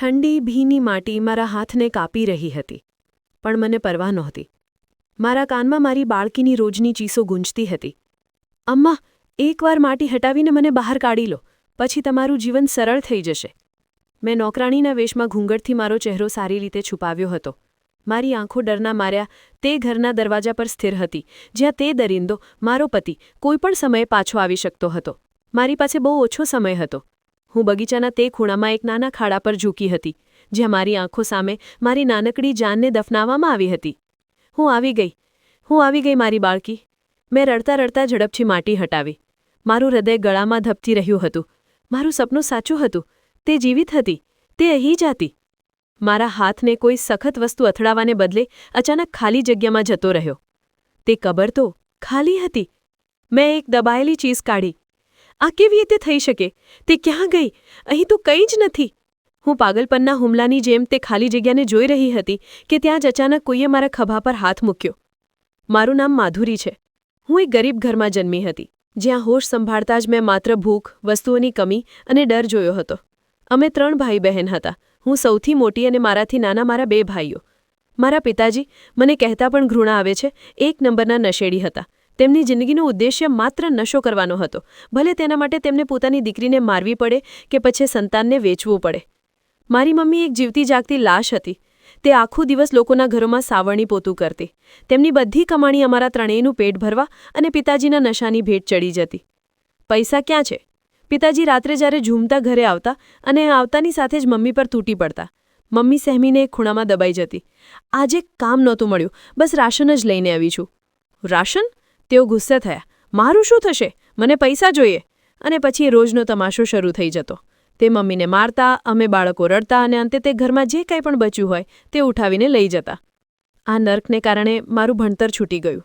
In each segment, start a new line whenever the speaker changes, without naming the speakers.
ઠંડી ભીની માટી મારા હાથને કાપી રહી હતી, પણ મને પરવા નહોતી. મારા કાનમાં મારી બાળકીની રોજની ચીસો ગૂંજતી હતી. અમ્મા, એકવાર માટી હટાવીને મને બહાર કાઢી લો, પછી તમારું જીવન સરળ થઈ જશે. મેં નોકરાણીના વેશમાં ઘૂંઘટથી મારો ચહેરો સારી રીતે છુપાવ્યો હતો. મારી આંખો ડરના માર્યા તે ઘરના દરવાજા પર સ્થિર હતી, જ્યાં તે દરિંદો, મારો પતિ, કોઈપણ સમયે પાછો આવી શકતો હતો. મારી પાસે બહુ ઓછો સમય હતો. હું બગીચાના તે ખૂણામાં એક નાના ખાડા પર ઝૂકી હતી, જ્યાં મારી આંખો સામે મારી નાનકડી જાનને દફનાવવામાં આવી હતી. હું આવી ગઈ મારી બાળકી. મેં રડતા રડતા ઝડપથી માટી હટાવી. મારું હૃદય ગળામાં ધબકી રહ્યું હતું. મારું સપનું સાચું હતું. તે જીવિત હતી. તે અહીં જ હતી. મારા હાથને કોઈ સખત વસ્તુ અથડાવાને બદલે અચાનક ખાલી જગ્યામાં જતો રહ્યો. તે કબર તો ખાલી હતી. મેં એક દબાયેલી ચીઝ કાઢી. આ કેવી રીતે થઈ શકે? તે ક્યાં ગઈ? અહીં તો કંઈ જ નથી. હું પાગલપનના હુમલાની જેમ તે ખાલી જગ્યાને જોઈ રહી હતી કે ત્યાં જ અચાનક કોઈએ મારા ખભા પર હાથ મૂક્યો. મારું નામ માધુરી છે. હું એક ગરીબ ઘરમાં જન્મી હતી, જ્યાં હોશ સંભાળતા જ મેં માત્ર ભૂખ, વસ્તુઓની કમી અને ડર જોયો હતો. અમે 3 ભાઈ બહેન હતા. હું સૌથી મોટી અને મારાથી નાના મારા 2 ભાઈઓ. મારા પિતાજી, મને કહેતા પણ ઘૃણા આવે છે, 1 નંબરના નશેડી હતા. તેમની જિંદગીનો ઉદ્દેશ્ય માત્ર નશો કરવાનો હતો, ભલે તેના માટે તેમને પોતાની દીકરીને મારવી પડે કે પછી સંતાનને વેચવું પડે. મારી મમ્મી એક જીવતી જાગતી લાશ હતી. તે આખો દિવસ લોકોના ઘરોમાં સાવરણી પોતું કરતી. તેમની બધી કમાણી અમારા ત્રણેયનું પેટ ભરવા અને પિતાજીના નશાની ભેટ ચડી જતી. પૈસા ક્યાં છે? પિતાજી રાત્રે જ્યારે ઝૂમતા ઘરે આવતા અને આવતાની સાથે જ મમ્મી પર તૂટી પડતા. મમ્મી સહેમીને એક ખૂણામાં દબાઈ જતી. આજે કામ નહોતું મળ્યું, બસ રાશન જ લઈને આવી છું. રાશન? તેઓ ગુસ્સે થયા. મારું શું થશે? મને પૈસા જોઈએ. અને પછી એ રોજનો તમાશો શરૂ થઈ જતો. તે મમ્મીને મારતા, અમે બાળકો રડતા અને અંતે તે ઘરમાં જે કંઈ પણ બચ્યું હોય તે ઉઠાવીને લઈ જતા. આ નર્કને કારણે મારું ભણતર છૂટી ગયું.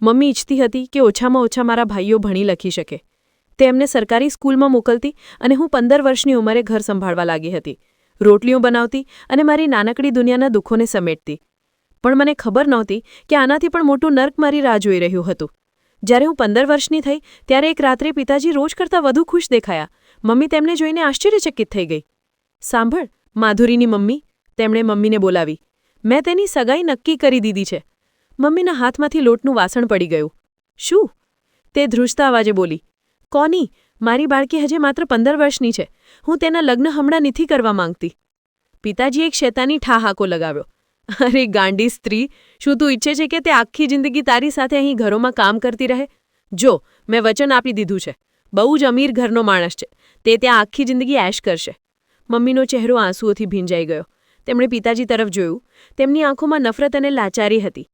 મમ્મી ઈચ્છતી હતી કે ઓછામાં ઓછા મારા ભાઈઓ ભણી લખી શકે. તે એમને સરકારી સ્કૂલમાં મોકલતી અને હું 15 વર્ષની ઉંમરે ઘર સંભાળવા લાગી હતી. રોટલીઓ બનાવતી અને મારી નાનકડી દુનિયાના દુઃખોને સમેટતી. પણ મને ખબર નહોતી કે આનાથી પણ મોટું નર્ક મારી રાહ જોઈ રહ્યું હતું. જ્યારે હું 15 વર્ષની થઈ ત્યારે એક રાત્રે પિતાજી રોજ કરતાં વધુ ખુશ દેખાયા. મમ્મી તેમને જોઈને આશ્ચર્યચકિત થઈ ગઈ. સાંભળ, માધુરીની મમ્મી, તેમણે મમ્મીને બોલાવી. મેં તેની સગાઈ નક્કી કરી દીધી છે. મમ્મીના હાથમાંથી લોટનું વાસણ પડી ગયું. શું? તે ધ્રુજતા અવાજે બોલી. કોની? મારી બાળકી હજી માત્ર 15 વર્ષની છે. હું તેના લગ્ન હમણાં નથી કરવા માંગતી. પિતાજીએ એક શેતાની ઠાહાકો લગાવ્યો. અરે ગાંડી સ્ત્રી, શું તું ઈચ્છે છે કે તે આખી જિંદગી તારી સાથે અહીં ઘરોમાં કામ કરતી રહે? જો, મેં વચન આપી દીધું છે. બહુ જ અમીર ઘરનો માણસ છે. તે ત્યાં આખી જિંદગી એશ કરશે. મમ્મીનો ચહેરો આંસુઓથી ભીંજાઈ ગયો. તેમણે પિતાજી તરફ જોયું. તેમની આંખોમાં નફરત અને લાચારી હતી.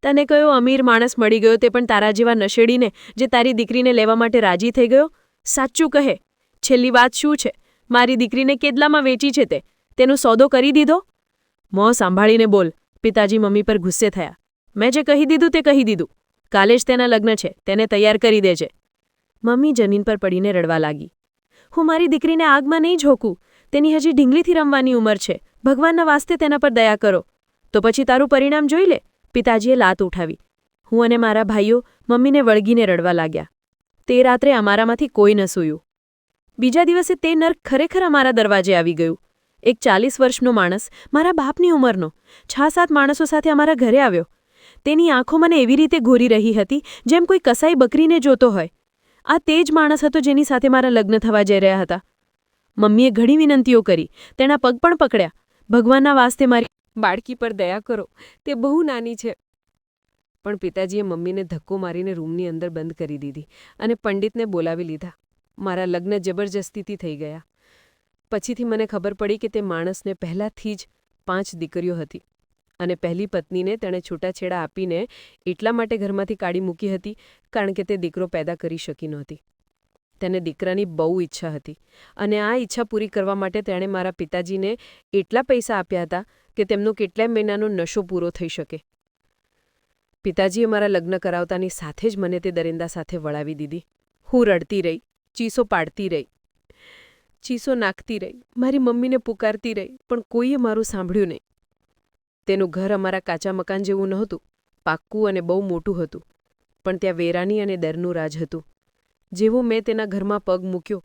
તને કયો અમીર માણસ મળી ગયો, તે પણ તારા જેવા નશેડીને, જે તારી દીકરીને લેવા માટે રાજી થઈ ગયો? સાચું કહે, છેલ્લી વાત શું છે? મારી દીકરીને કેટલામાં વેચી છે તે? તેનો સોદો કરી દીધો? મોં સાંભળીને બોલ. પિતાજી મમ્મી પર ગુસ્સે થયા. મેં જે કહી દીધું તે કહી દીધું. કાલે જ તેના લગ્ન છે, તેને તૈયાર કરી દેજે. મમ્મી જમીન પર પડીને રડવા લાગી. હું મારી દીકરીને આગમાં નહીં ઝોકું. તેની હજી ઢીંગલીથી રમવાની ઉંમર છે. ભગવાનના વાસ્તે તેના પર દયા કરો. તો પછી તારું પરિણામ જોઈ લે. પિતાજીએ લાત ઉઠાવી. હું અને મારા ભાઈઓ મમ્મીને વળગીને રડવા લાગ્યા. તે રાત્રે અમારામાંથી કોઈ ન સૂયું. બીજા દિવસે તે નર્ક ખરેખર અમારા દરવાજે આવી ગયું. એક 40 વર્ષનો માણસ, મારા બાપની ઉંમરનો, 6-7 માણસો સાથે અમારા ઘરે આવ્યો. તેની આંખો મને એવી રીતે ઘોરી રહી હતી જેમ કોઈ કસાઈ બકરીને જોતો હોય. આ તે જ માણસ હતો જેની સાથે મારા લગ્ન થવા જઈ રહ્યા હતા. મમ્મીએ ઘણી વિનંતીઓ કરી. તેના પગ પણ પકડ્યા. ભગવાનના વાસ્તે મારી બાળકી પર દયા કરો, તે બહુ નાની છે. પણ પિતાજીએ મમ્મીને ધક્કો મારીને રૂમની અંદર બંધ કરી દીધી અને પંડિતને બોલાવી લીધા. મારા લગ્ન જબરજસ્તીથી થઈ ગયા. પછીથી મને ખબર પડી કે તે માણસને પહેલાંથી જ 5 દીકરીઓ હતી અને પહેલી પત્નીને તેણે છૂટાછેડા આપીને એટલા માટે ઘરમાંથી કાઢી મૂકી હતી કારણ કે તે દીકરો પેદા કરી શકી નહોતી. તેને દીકરાની બહુ ઈચ્છા હતી અને આ ઈચ્છા પૂરી કરવા માટે તેણે મારા પિતાજીને એટલા પૈસા આપ્યા હતા કે તેમનો કેટલાય મહિનાનો નશો પૂરો થઈ શકે. પિતાજીએ મારા લગ્ન કરાવતાની સાથે જ મને તે દરિંદા સાથે વળાવી દીધી. હું રડતી રહી, ચીસો પાડતી રહી, ચીસો નાખતી રહી, મારી મમ્મીને પુકારતી રહી, પણ કોઈએ મારું સાંભળ્યું નહીં. તેનું ઘર અમારા કાચા મકાન જેવું નહોતું, પાક્કું અને બહુ મોટું હતું, પણ ત્યાં વેરાની અને ડરનું રાજ હતું. જેવો મેં તેના ઘરમાં પગ મૂક્યો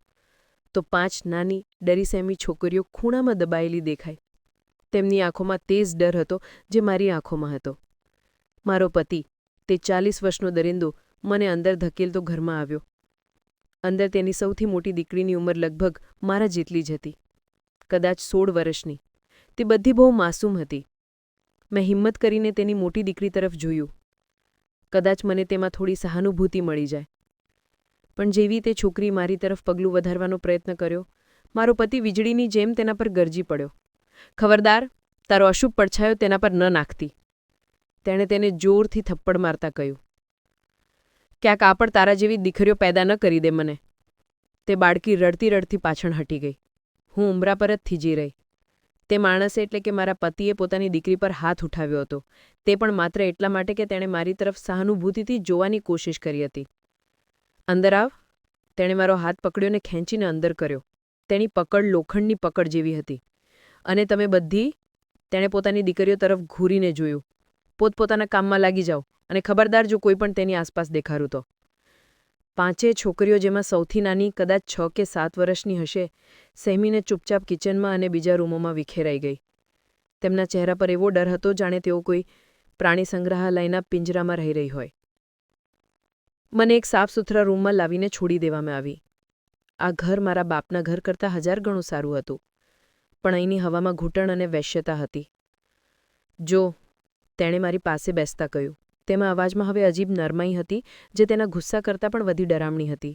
તો 5 નાની ડરીસેમી છોકરીઓ ખૂણામાં દબાયેલી દેખાઈ. તેમની આંખોમાં તેજ ડર હતો જે મારી આંખોમાં હતો. મારો પતિ, તે 40 વર્ષનો દરિંદો, મને અંદર ધકેલતો ઘરમાં આવ્યો. અંદર તેની સૌથી મોટી દીકરીની ઉંમર લગભગ મારા જેટલી જ હતી, કદાચ 16 વર્ષની. તે બધી બહુ માસૂમ હતી. મેં હિંમત કરીને તેની મોટી દીકરી તરફ જોયું. કદાચ મને તેમાં થોડી સહાનુભૂતિ મળી જાય. પણ જેવી તે છોકરી મારી તરફ પગલું વધારવાનો પ્રયત્ન કર્યો, મારો પતિ વીજળીની જેમ તેના પર ગરજી પડ્યો. ખબરદાર, તારો અશુભ પડછાયો તેના પર ન નાખતી. તેણે તેને જોરથી થપ્પડ મારતા કહ્યું. ક્યાંક આ પણ તારા જેવી દીકરીઓ પેદા ન કરી દે મને. તે બાળકી રડતી રડતી પાછળ હટી ગઈ. હું ઉંબરા પર જ થીજી રહી. તે માણસે એટલે કે મારા પતિએ પોતાની દીકરી પર હાથ ઉઠાવ્યો હતો, તે પણ માત્ર એટલા માટે કે તેણે મારી તરફ સહાનુભૂતિથી જોવાની કોશિશ કરી હતી. અંદર આવ. તેણે મારો હાથ પકડ્યો ને ખેંચીને અંદર કર્યો. તેની પકડ લોખંડની પકડ જેવી હતી. અને તમે બધી? તેણે પોતાની દીકરીઓ તરફ ઘૂરીને જોયું. પોતપોતાના કામમાં લાગી જાઓ, અને ખબરદાર જો કોઈ પણ તેની આસપાસ દેખાયું તો. 5 છોકરીઓ, જેમાં સૌથી નાની કદાચ 6 કે 7 વર્ષની હશે, સહેમીને ચૂપચાપ કિચનમાં અને બીજા રૂમોમાં વિખેરાઈ ગઈ. તેમના ચહેરા પર એવો ડર હતો જાણે તેઓ કોઈ પ્રાણી સંગ્રહાલયના પિંજરામાં રહી રહી હોય. મને એક સાફ સુથરા રૂમમાં લાવીને છોડી દેવામાં આવી. આ ઘર મારા બાપના ઘર કરતાં 1000 ગણું સારું હતું, પણ અહીંની હવામાં ઘૂંટણ અને વૈશ્યતા હતી. જો, તેણે મારી પાસે બેસતા કહ્યું. તેમાં અવાજમાં હવે અજીબ નરમાઈ હતી જે તેના ગુસ્સા કરતાં પણ વધી ડરામણી હતી.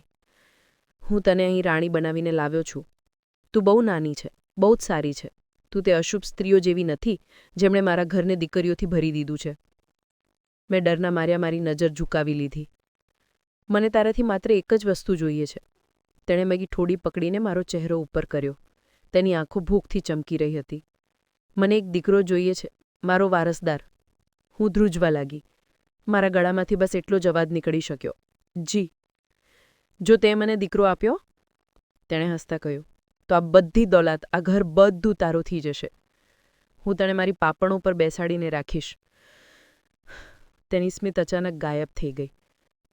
હું તને અહીં રાણી બનાવીને લાવ્યો છું. તું બહુ નાની છે, બહુ જ સારી છે. તું તે અશુભ સ્ત્રીઓ જેવી નથી જેમણે મારા ઘરને દીકરીઓથી ભરી દીધું છે. મેં ડરના માર્યા મારી નજર ઝુકાવી લીધી. મને તારાથી માત્ર એક જ વસ્તુ જોઈએ છે. તેણે મારી ઠોડી પકડીને મારો ચહેરો ઉપર કર્યો. તેની આંખો ભૂખથી ચમકી રહી હતી. મને એક દીકરો જોઈએ છે, મારો વારસદાર. હું ધ્રુજવા લાગી. મારા ગળામાંથી બસ એટલો જ અવાજ નીકળી શક્યો. જી. જો તે મને દીકરો આપ્યો? તેણે હસતા કહ્યું. તો આ બધી દોલાત, આ ઘર બધું તારું થઈ જશે. હું તને મારી પાપણો પર બેસાડીને રાખીશ. તેની સ્મિત અચાનક ગાયબ થઈ ગઈ.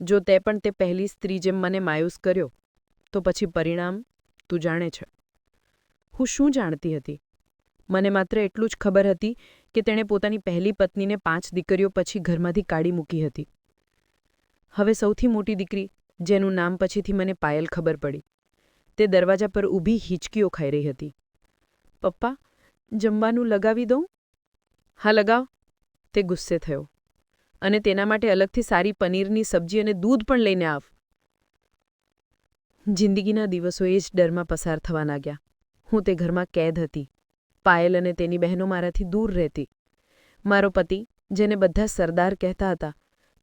જો તે પણ તે પહેલી સ્ત્રી જેમ મને માયુસ કર્યો, તો પછી પરિણામ તું જાણે છે. હું શું જાણતી હતી? મને માત્ર એટલું જ ખબર હતી કે તેણે પોતાની પહેલી પત્નીને 5 દીકરીઓ પછી ઘરમાંથી કાઢી મૂકી હતી. હવે સૌથી મોટી દીકરી, જેનું નામ પછીથી મને પાયલ ખબર પડી, તે દરવાજા પર ઊભી હિંચકીઓ ખાઈ રહી હતી. પપ્પા, જમવાનું લગાવી દઉં? હા, લગાવ. તે ગુસ્સે થયો. અને તેના માટે અલગથી સારી પનીરની સબ્જી અને દૂધ પણ લઈને આવ. જિંદગીના દિવસો એ જ ડરમાં પસાર થવા લાગ્યા. હું તે ઘરમાં કેદ હતી. પાયલ અને તેની બહેનો મારાથી દૂર રહેતી. મારો પતિ, જેને બધા સરદાર કહેતા હતા,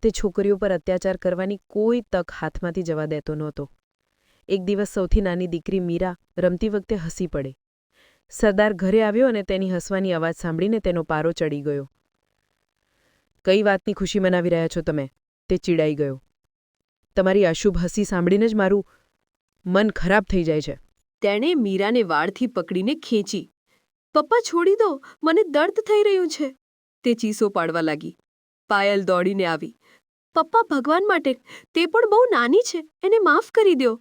તે છોકરીઓ પર અત્યાચાર કરવાની કોઈ તક હાથમાંથી જવા દેતો નહોતો. એક દિવસ સૌથી નાની દીકરી મીરા રમતી વખતે હસી પડે. સરદાર ઘરે આવ્યો અને તેની હસવાની અવાજ સાંભળીને તેનો પારો ચડી ગયો. કઈ વાતની ખુશી મનાવી રહ્યા છો તમે? તે ચીડાઈ ગયો. તમારી અશુભ હસી સાંભળીને જ મારું મન ખરાબ થઈ જાય છે.
તેણે મીરાને વાળથી પકડીને ખેંચી. પપ્પા, છોડી દો, મને દર્દ થઈ રહ્યું છે. તે ચીસો પાડવા લાગી. પાયલ દોડીને આવી. પપ્પા, ભગવાન માટે, તે પણ બહુ નાની છે, એને માફ કરી દો.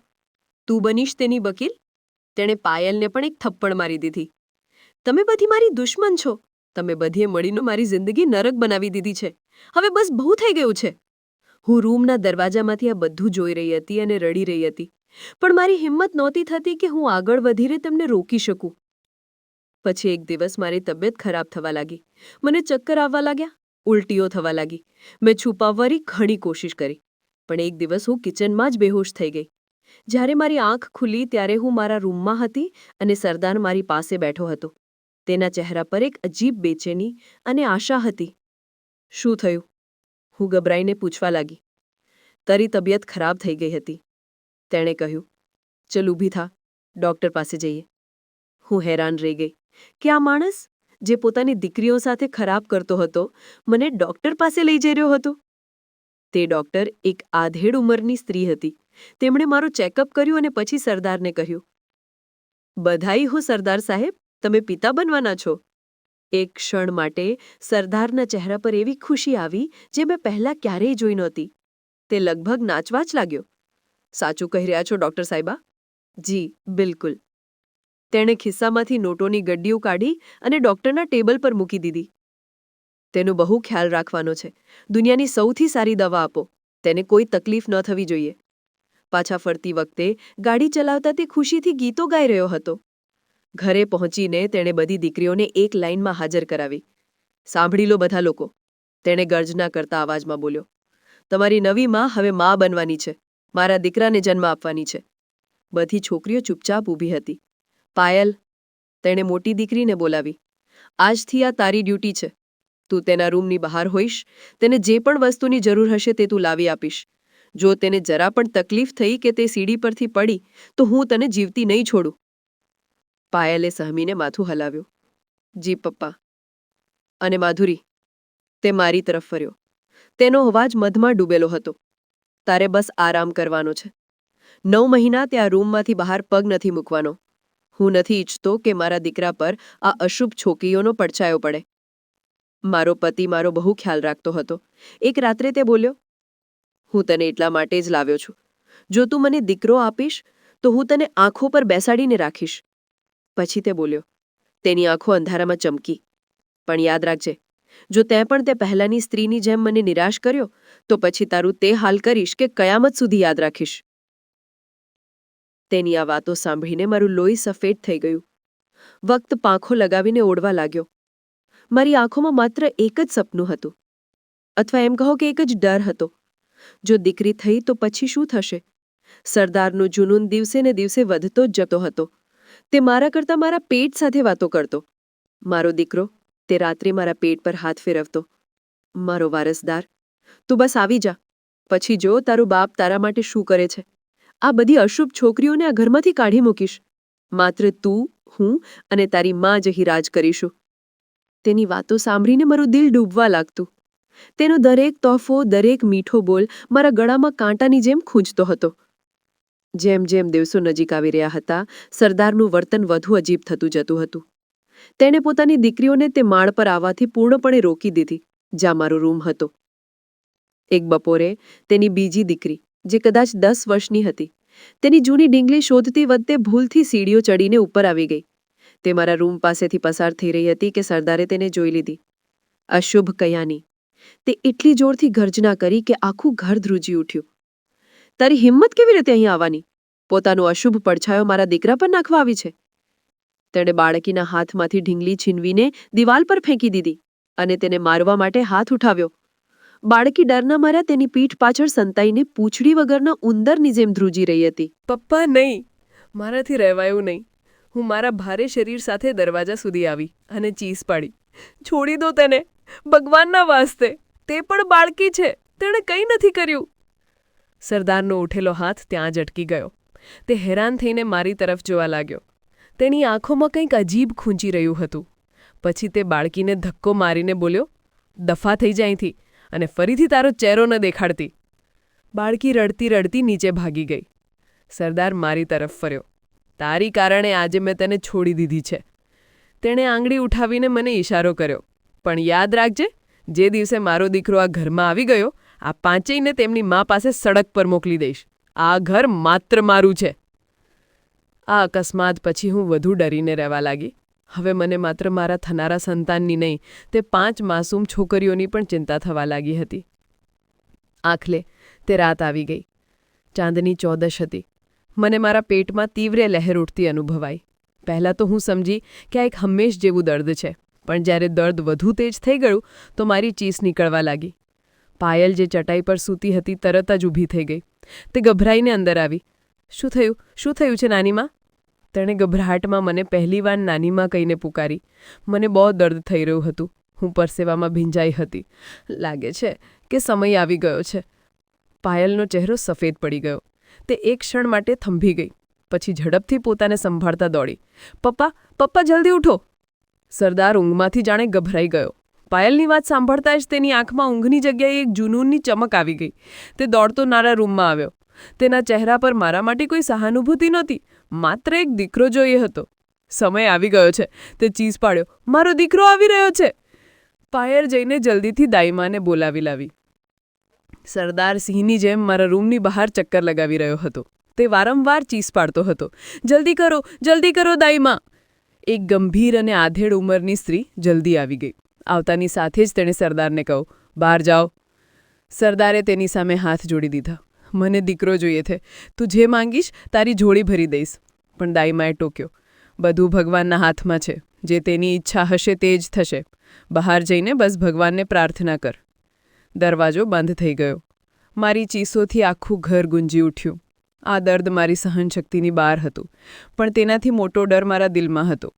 તું બનીશ તેની વકીલ? તેણે પાયલને પણ એક થપ્પડ મારી દીધી. તમે બધી મારી દુશ્મન છો. તમે બધીએ મળીને મારી જિંદગી નરક બનાવી દીધી છે. હવે બસ બહુ થઈ ગયું છે. હું રૂમના દરવાજામાંથી આ બધું જોઈ રહી હતી અને રડી રહી હતી, પણ મારી હિંમત નહોતી થતી કે હું આગળ વધીને તેમને રોકી શકું. પછી એક દિવસ મારી તબિયત ખરાબ થવા લાગી. મને ચક્કર આવવા લાગ્યા, ઉલટીઓ થવા લાગી. મેં છુપાવવાની ઘણી કોશિશ કરી, પણ એક દિવસ હું કિચનમાં જ બેહોશ થઈ ગઈ. જ્યારે મારી આંખ ખુલી ત્યારે હું મારા રૂમમાં હતી અને સરદાર મારી પાસે બેઠો હતો. તેના ચહેરા પર એક અજીબ બેચેની અને આશા હતી. શું થયું? હું ગભરાઈને પૂછવા લાગી. તારી તબિયત ખરાબ થઈ ગઈ હતી, તેણે કહ્યું. ચલ ઊભી થા, ડૉક્ટર પાસે જઈએ. હું હેરાન રહી ગઈ કે આ માણસ, જે પોતાની દીકરીઓ સાથે ખરાબ કરતો હતો, મને ડૉક્ટર પાસે લઈ જઈ રહ્યો હતો. તે ડૉક્ટર એક આધેડ ઉંમરની સ્ત્રી હતી. તેમણે મારું ચેકઅપ કર્યું અને પછી સરદારને કહ્યું. બધાઈ હો સરદાર સાહેબ, તમે પિતા બનવાના છો. એક ક્ષણ માટે સરદારના ચહેરા પર એવી ખુશી આવી જે મેં પહેલાં ક્યારેય જોઈ નહોતી. તે લગભગ નાચવા જ લાગ્યો. સાચું કહી રહ્યા છો ડૉક્ટર સાહેબા?
જી બિલકુલ. તેણે ખિસ્સામાંથી નોટોની ગડ્ડીઓ કાઢી અને ડૉક્ટરના ટેબલ પર મૂકી દીધી. તેનો બહુ ખ્યાલ રાખવાનો છે. દુનિયાની સૌથી સારી દવા આપો. તેને કોઈ તકલીફ ન થવી જોઈએ. પાછા ફરતી વખતે ગાડી ચલાવતા તે ખુશીથી ગીતો ગાઈ રહ્યો હતો. ઘરે પહોંચીને તેણે બધી દીકરીઓને એક લાઇનમાં હાજર કરાવી. સાંભળી લો બધા લોકો, તેણે ગર્જના કરતા અવાજમાં બોલ્યો. તમારી નવી માં હવે માં બનવાની છે. મારા દીકરાને જન્મ આપવાની છે. બધી છોકરીઓ ચૂપચાપ ઊભી હતી. પાયલ, તેણે મોટી દીકરીને બોલાવી. આજથી આ તારી ડ્યુટી છે. તું તેના રૂમની બહાર હોઈશ. તેને જે પણ વસ્તુની જરૂર હશે તે તું લાવી આપીશ. જો તેને જરા પણ તકલીફ થઈ કે તે સીડી પરથી પડી તો હું તને જીવતી નહીં છોડું. પાયલે સહમીને માથું હલાવ્યું. જી પપ્પા. અને માધુરી, તે મારી તરફ ફર્યો. તેનો અવાજ મધમાં ડૂબેલો હતો. તારે બસ આરામ કરવાનો છે. 9 મહિના તે આ રૂમમાંથી બહાર પગ નથી મૂકવાનો. હું નથી ઈચ્છતો કે મારા દીકરા પર આ અશુભ છોકરીઓનો પડછાયો પડે. મારો પતિ મારો બહુ ખ્યાલ રાખતો હતો. એક રાત્રે તે બોલ્યો, હું તને એટલા માટે જ લાવ્યો છું. જો તું મને દીકરો આપીશ તો હું તને આંખો પર બેસાડીને રાખીશ. પછી તે બોલ્યો. તેની આંખો અંધારામાં ચમકી. પણ યાદ રાખજે, જો તે પણ તે પહેલાંની સ્ત્રીની જેમ મને નિરાશ કર્યો તો પછી તારું તે હાલ કરીશ કે કયામત સુધી યાદ રાખીશ. તેની આ વાતો સાંભળીને મારું લોહી સફેદ થઈ ગયું. વક્ત પાંખો લગાવીને ઓળવા લાગ્યો. મારી આંખોમાં માત્ર એક જ સપનું હતું. અથવા એમ કહો કે એક જ ડર હતો. જો દીકરી થઈ તો પછી શું થશે? સરદારનું જુનૂન દિવસે ને દિવસે વધતો જ જતો હતો. તે મારા કરતાં મારા પેટ સાથે વાતો કરતો. મારો દીકરો તે રાત્રે મારા પેટ પર હાથ ફેરવતો. મારો વારસદાર, તું બસ આવી જા. પછી જો તારું બાપ તારા માટે શું કરે છે. આ બધી અશુભ છોકરીઓને આ ઘરમાંથી કાઢી મૂકીશ. માત્ર તું, હું અને તારી માં જ અહીં રાજ કરીશું. તેની વાતો સાંભળીને મારું દિલ ડૂબવા લાગતું. તેનો દરેક તોહફો, દરેક મીઠો બોલ મારા ગળામાં કાંટાની જેમ ખૂંચતો હતો. જેમ જેમ દિવસો નજીક આવી રહ્યા હતા, સરદારનું વર્તન વધુ અજીબ થતું જતું હતું. તેણે પોતાની દીકરીઓને તે માળ પર આવવાથી પૂર્ણપણે રોકી દીધી, જ્યાં મારો રૂમ હતો. એક બપોરે તેની બીજી દીકરી, જે કદાચ 10 વર્ષની હતી, તેની જૂની ડીંગલી શોધતી વખતે ભૂલથી સીડીઓ ચડીને ઉપર આવી ગઈ. તે મારા રૂમ પાસેથી પસાર થઈ રહી હતી કે સરદારે તેને જોઈ લીધી. અશુભ કયાની, તે એટલી જોરથી ગર્જના કરી કે આખું ઘર ધ્રુજી ઉઠ્યું. તારી હિંમત કેવી રીતે અહીં આવવાની? પોતાનો અશુભ પડછાયો મારા દીકરા પર નાખવા આવી છે. તેણે બાળકીના હાથમાંથી ઢીંગલી છીનવીને દિવાલ પર ફેંકી દીધી અને તેને મારવા માટે હાથ ઉઠાવ્યો. બાળકી ડરના માર્યા તેની પીઠ પાછળ સંતાઈને પૂંછડી વગરના ઉંદરની જેમ ધ્રુજી રહી હતી. પપ્પા નહીં, મારાથી રહેવાયું નહીં. હું મારા ભારે શરીર સાથે દરવાજા સુધી આવી અને ચીસ પાડી. છોડી દો તેને, ભગવાનના વાસ્તે. તે પણ બાળકી છે, તેણે કંઈ નથી કર્યું. સરદારનો ઉઠેલો હાથ ત્યાં જ અટકી ગયો. તે હેરાન થઈને મારી તરફ જોવા લાગ્યો. તેની આંખોમાં કંઈક અજીબ ખૂંચી રહ્યું હતું. પછી તે બાળકીને ધક્કો મારીને બોલ્યો, દફા થઈ જાય અહીંથી અને ફરીથી તારો ચહેરો ન દેખાડતી. બાળકી રડતી રડતી નીચે ભાગી ગઈ. સરદાર મારી તરફ ફર્યો. તારી કારણે આજે મેં તેને છોડી દીધી છે. તેણે આંગળી ઉઠાવીને મને ઈશારો કર્યો. પણ યાદ રાખજે, જે દિવસે મારો દીકરો આ ઘરમાં આવી ગયો, આ પાંચેયને તેમની મા પાસે સડક પર મોકલી દઈશ. આ ઘર માત્ર મારું છે. આ અકસ્માત પછી હું વધુ ડરીને રહેવા લાગી. હવે મને માત્ર મારા થનારા સંતાનની નહીં, તે 5 માસૂમ છોકરીઓની પણ ચિંતા થવા લાગી હતી. આખલે તે રાત આવી ગઈ. ચાંદની 14 હતી. મને મારા પેટમાં તીવ્ર લહેર ઉઠતી અનુભવાઈ. પહેલાં તો હું સમજી કે આ એક હંમેશ જેવું દર્દ છે. પણ જ્યારે દર્દ વધુ તેજ થઈ ગયું તો મારી ચીસ નીકળવા લાગી. પાયલ જે ચટાઈ પર સૂતી હતી તરત જ ઊભી થઈ ગઈ. તે ગભરાઈને અંદર આવી. શું થયું? શું થયું છે નાનીમાં? તેણે ગભરાહટમાં મને પહેલીવાર નાનીમાં કહીને પુકારી. મને બહુ દર્દ થઈ રહ્યું હતું. હું પરસેવામાં ભીંજાઈ હતી. લાગે છે કે સમય આવી ગયો છે. પાયલનો ચહેરો સફેદ પડી ગયો. તે એક ક્ષણ માટે થંભી ગઈ. પછી ઝડપથી પોતાને સંભાળતા દોડી. પપ્પા, પપ્પા જલ્દી ઉઠો! સરદાર ઊંઘમાંથી જાણે ગભરાઈ ગયો. પાયલની વાત સાંભળતા જ તેની આંખમાં ઊંઘની જગ્યાએ એક જુનૂનની ચમક આવી ગઈ. તે દોડતો મારા રૂમમાં આવ્યો. તેના ચહેરા પર મારા માટે કોઈ સહાનુભૂતિ નહોતી, માત્ર એક દીકરો જોઈએ હતો. સમય આવી ગયો છે, તે ચીસ પાડ્યો. મારો દીકરો આવી રહ્યો છે! પાયલ જઈને જલ્દીથી દાઈમાને બોલાવી લાવી. સરદાર સિંહની જેમ મારા રૂમની બહાર ચક્કર લગાવી રહ્યો હતો. તે વારંવાર ચીસ પાડતો હતો. જલ્દી કરો દાઈમાં. એક ગંભીર અને આધેડ ઉંમરની સ્ત્રી જલ્દી આવી ગઈ. આવતાની સાથે જ તેણે સરદારને કહ્યું, બહાર જાઓ. સરદારે તેની સામે હાથ જોડી દીધા. મને દીકરો જોઈએ છે. તું જે માંગીશ તારી ઝોળી ભરી દઈશ. પણ દાઈમાએ ટોક્યો, બધું ભગવાનના હાથમાં છે. જે તેની ઈચ્છા હશે તે જ થશે. બહાર જઈને બસ ભગવાનને પ્રાર્થના કર. દરવાજો બંધ થઈ ગયો. મારી ચીસોથી આખું ઘર ગુંજી ઉઠ્યું. આ દર્દ મારી સહનશક્તિની બહાર હતું, પણ તેનાથી મોટો ડર મારા દિલમાં હતો.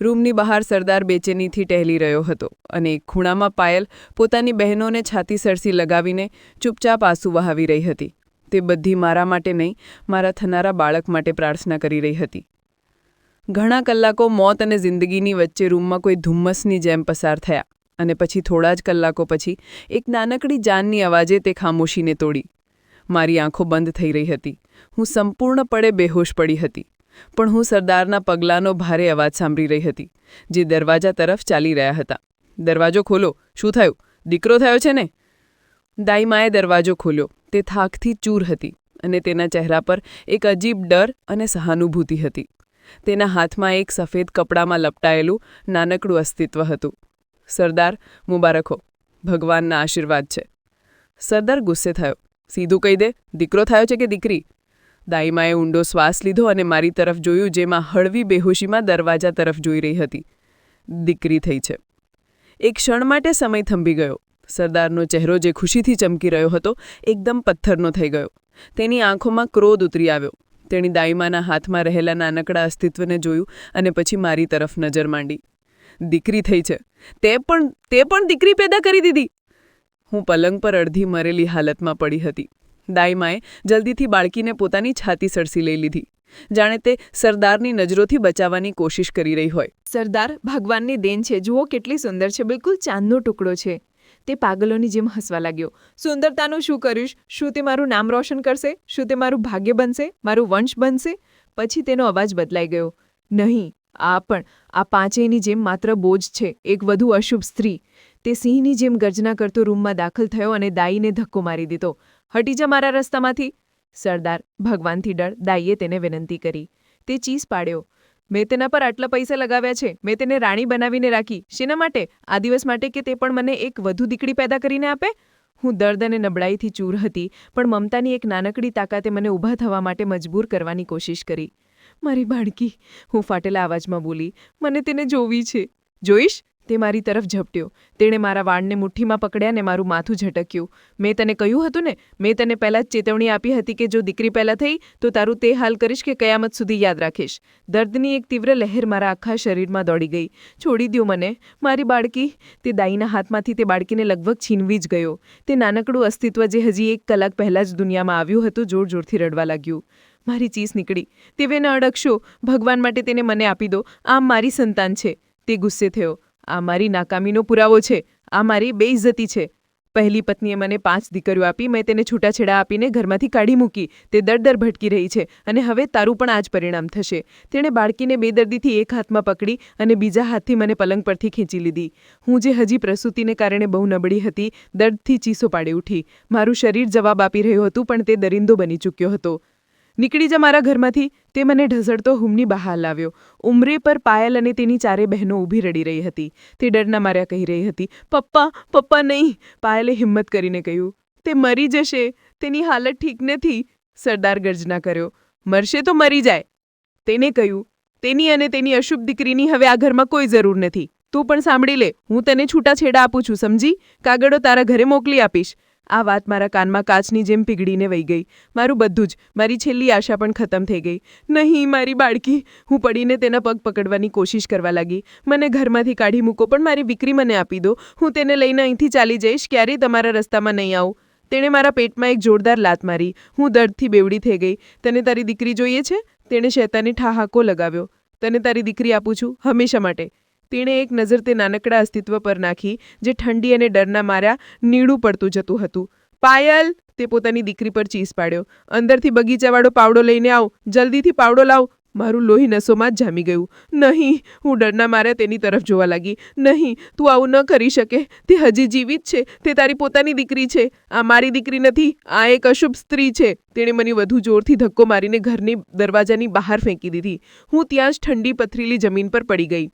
રૂમની બહાર સરદાર બેચેનીથી ટહેલી રહ્યો હતો અને એક ખૂણામાં પાયલ પોતાની બહેનોને છાતી સરસી લગાવીને ચૂપચાપ આંસુ વહાવી રહી હતી. તે બધી મારા માટે નહીં, મારા થનારા બાળક માટે પ્રાર્થના કરી રહી હતી. ઘણા કલાકો મોત અને જિંદગીની વચ્ચે રૂમમાં કોઈ ધુમ્મસની જેમ પસાર થયા અને પછી થોડા જ કલાકો પછી એક નાનકડી જાનની અવાજે તે ખામોશીને તોડી. મારી આંખો બંધ થઈ રહી હતી. હું સંપૂર્ણપણે બેહોશ પડી હતી, પણ હું સરદારના પગલાંનો ભારે અવાજ સાંભળી રહી હતી, જે દરવાજા તરફ ચાલી રહ્યા હતા. દરવાજો ખોલો. શું થયું? દીકરો થયો છે ને? દાઈમાએ દરવાજો ખોલ્યો. તે થાકથી ચૂર હતી અને તેના ચહેરા પર એક અજીબ ડર અને સહાનુભૂતિ હતી. તેના હાથમાં એક સફેદ કપડામાં લપટાયેલું નાનકડું અસ્તિત્વ હતું. સરદાર, મુબારક હો. ભગવાનના આશીર્વાદ છે. સરદાર ગુસ્સે થયો. સીધું કહી દે, દીકરો થયો છે કે દીકરી? દાઈમાએ ઊંડો શ્વાસ લીધો અને મારી તરફ જોયું, જેમાં હળવી બેહોશીમાં દરવાજા તરફ જોઈ રહી હતી. દીકરી થઈ છે. એક ક્ષણ માટે સમય થંભી ગયો. સરદારનો ચહેરો જે ખુશીથી ચમકી રહ્યો હતો એકદમ પથ્થરનો થઈ ગયો. તેની આંખોમાં ક્રોધ ઉતરી આવ્યો. તેણી દાઈમાના હાથમાં રહેલા નાનકડા અસ્તિત્વને જોયું અને પછી મારી તરફ નજર માંડી. દીકરી થઈ છે. તે પણ દીકરી પેદા કરી દીધી. હું પલંગ પર અડધી મરેલી હાલતમાં પડી હતી. દાઈમાએ જલ્દીથી બાળકીને પોતાની છાતી સરસી લઈ લીધી, જાણે તે સરદારની નજરોથી બચાવવાની કોશિશ કરી રહી હોય.
સરદાર, ભગવાનની દેન છે. જુઓ કેટલી સુંદર છે. બિલકુલ ચાંદનો ટુકડો છે. તે પાગલોની જેમ હસવા લાગ્યો. સુંદરતાનું શું કરીશ? શું તે મારું નામ રોશન કરશે? શું તે મારું ભાગ્ય બનશે? મારું વંશ બનશે? પછી તેનો અવાજ બદલાઈ ગયો. નહીં, આ પાંચેયની જેમ માત્ર બોજ છે, એક વધુ અશુભ સ્ત્રી. તે સિંહની જેમ ગર્જના કરતો રૂમમાં દાખલ થયો અને દાઈને ધક્કો મારી દીધો. હટી જા મારા રસ્તામાંથી. સરદાર, ભગવાનથી ડર. દાઈએ તેને વિનંતી કરી. તે ચીસ પાડ્યો. મેં તેના પર આટલા પૈસા લગાવ્યા છે. મેં તેને રાણી બનાવીને રાખી. શેના માટે? આ દિવસ માટે કે તે પણ મને એક વધુ દીકરી પેદા કરીને આપે? હું દર્દ અને નબળાઈથી ચૂર હતી, પણ મમતાની એક નાનકડી તાકાતે મને ઊભા થવા માટે મજબૂર કરવાની કોશિશ કરી. મારી બાળકી, હું ફાટેલા અવાજમાં બોલી. મને તેને જોવી છે. જોઈશ? તે મારી તરફ ઝપટ્યો. તેણે મારા વાળને મુઠ્ઠીમાં પકડ્યા ને મારું માથું ઝટક્યું. મેં તને કહ્યું હતું ને, મેં તને પહેલાં જ ચેતવણી આપી હતી કે જો દીકરી પહેલાં થઈ તો તારું તે હાલ કરીશ કે કયામત સુધી યાદ રાખીશ. દર્દની એક તીવ્ર લહેર મારા આખા શરીરમાં દોડી ગઈ. છોડી દ્યો મને, મારી બાળકી. તે દાઈના હાથમાંથી તે બાળકીને લગભગ છીનવી જ ગયો. તે નાનકડું અસ્તિત્વ જે હજી 1 કલાક પહેલાં જ દુનિયામાં આવ્યું હતું, જોર જોરથી રડવા લાગ્યું. મારી ચીસ નીકળી. તેવે ન અડકશો. ભગવાન માટે તેને મને આપી દો. આ મારી સંતાન છે. તે ગુસ્સે થયો. આ મારી નાકામીનો પુરાવો છે. આ મારી બેઇજ્જતી છે. પહેલી પત્નીએ મને 5 દીકરીઓ આપી. મેં તેને છૂટાછેડા આપીને ઘરમાંથી કાઢી મૂકી. તે દર ભટકી રહી છે અને હવે તારું પણ આ જ પરિણામ થશે. તેણે બાળકીને બેદર્દીથી એક હાથમાં પકડી અને બીજા હાથથી મને પલંગ પરથી ખેંચી લીધી. હું જે હજી પ્રસૂતિને કારણે બહુ નબળી હતી, દર્દથી ચીસો પાડી ઉઠી. મારું શરીર જવાબ આપી રહ્યું હતું, પણ તે દરિંદો બની ચૂક્યો હતો. નીકળી જા મારા ઘરમાંથી. તે મને ઢસડતો રૂમની બહાર લાવ્યો. ઉંમરે પર પાયલ અને તેની 4 બહેનો ઊભી રડી રહી હતી. તે ડરના માર્યા કહી રહી હતી, પપ્પા નહીં. પાયલે હિંમત કરીને કહ્યું, તે મરી જશે. તેની હાલત ઠીક નથી. સરદાર ગર્જના કર્યો. મરશે તો મરી જાય. તેને કહ્યું, તેની અને તેની અશુભ દીકરીની હવે આ ઘરમાં કોઈ જરૂર નથી. તું પણ સાંભળી લે. હું તને છૂટાછેડા આપું છું, સમજી? કાગળો તારા ઘરે મોકલી આપીશ. આ વાત મારા કાનમાં કાચની જેમ પીગળીને વહી ગઈ. મારું બધું જ, મારી છેલ્લી આશા પણ ખતમ થઈ ગઈ. નહીં, મારી બાળકી. હું પડીને તેના પગ પકડવાની કોશિશ કરવા લાગી. મને ઘરમાંથી કાઢી મૂકો, પણ મારી દીકરી મને આપી દો. હું તેને લઈને અહીંથી ચાલી જઈશ. ક્યારેય તમારા રસ્તામાં નહીં આવું. તેણે મારા પેટમાં એક જોરદાર લાત મારી. હું દર્દથી બેવડી થઈ ગઈ. તને તારી દીકરી જોઈએ છે? તેણે શેતાની ઠાહાકો લગાવ્યો. તને તારી દીકરી આપું છું, હંમેશા માટે. તેણે એક નજર તે નાનકડા અસ્તિત્વ પર નાખી, જે ઠંડી અને ડરના માર્યા નીડું પડતું જતું હતું. પાયલ! તે પોતાની દીકરી પર ચીસ પાડ્યો. અંદરથી બગીચાવાળો પાવડો લઈને આવ. જલ્દીથી પાવડો લાવ. મારું લોહી નસોમાં જ જામી ગયું. નહીં, હું ડરના માર્યા તેની તરફ જોવા લાગી. નહીં, તું આવું ન કરી શકે. તે હજી જીવિત છે. તે તારી પોતાની દીકરી છે. આ મારી દીકરી નથી. આ એક અશુભ સ્ત્રી છે. તેણે મને વધુ જોરથી ધક્કો મારીને ઘરની દરવાજાની બહાર ફેંકી દીધી. હું ત્યાં જ ઠંડી પથરીલી જમીન પર પડી ગઈ.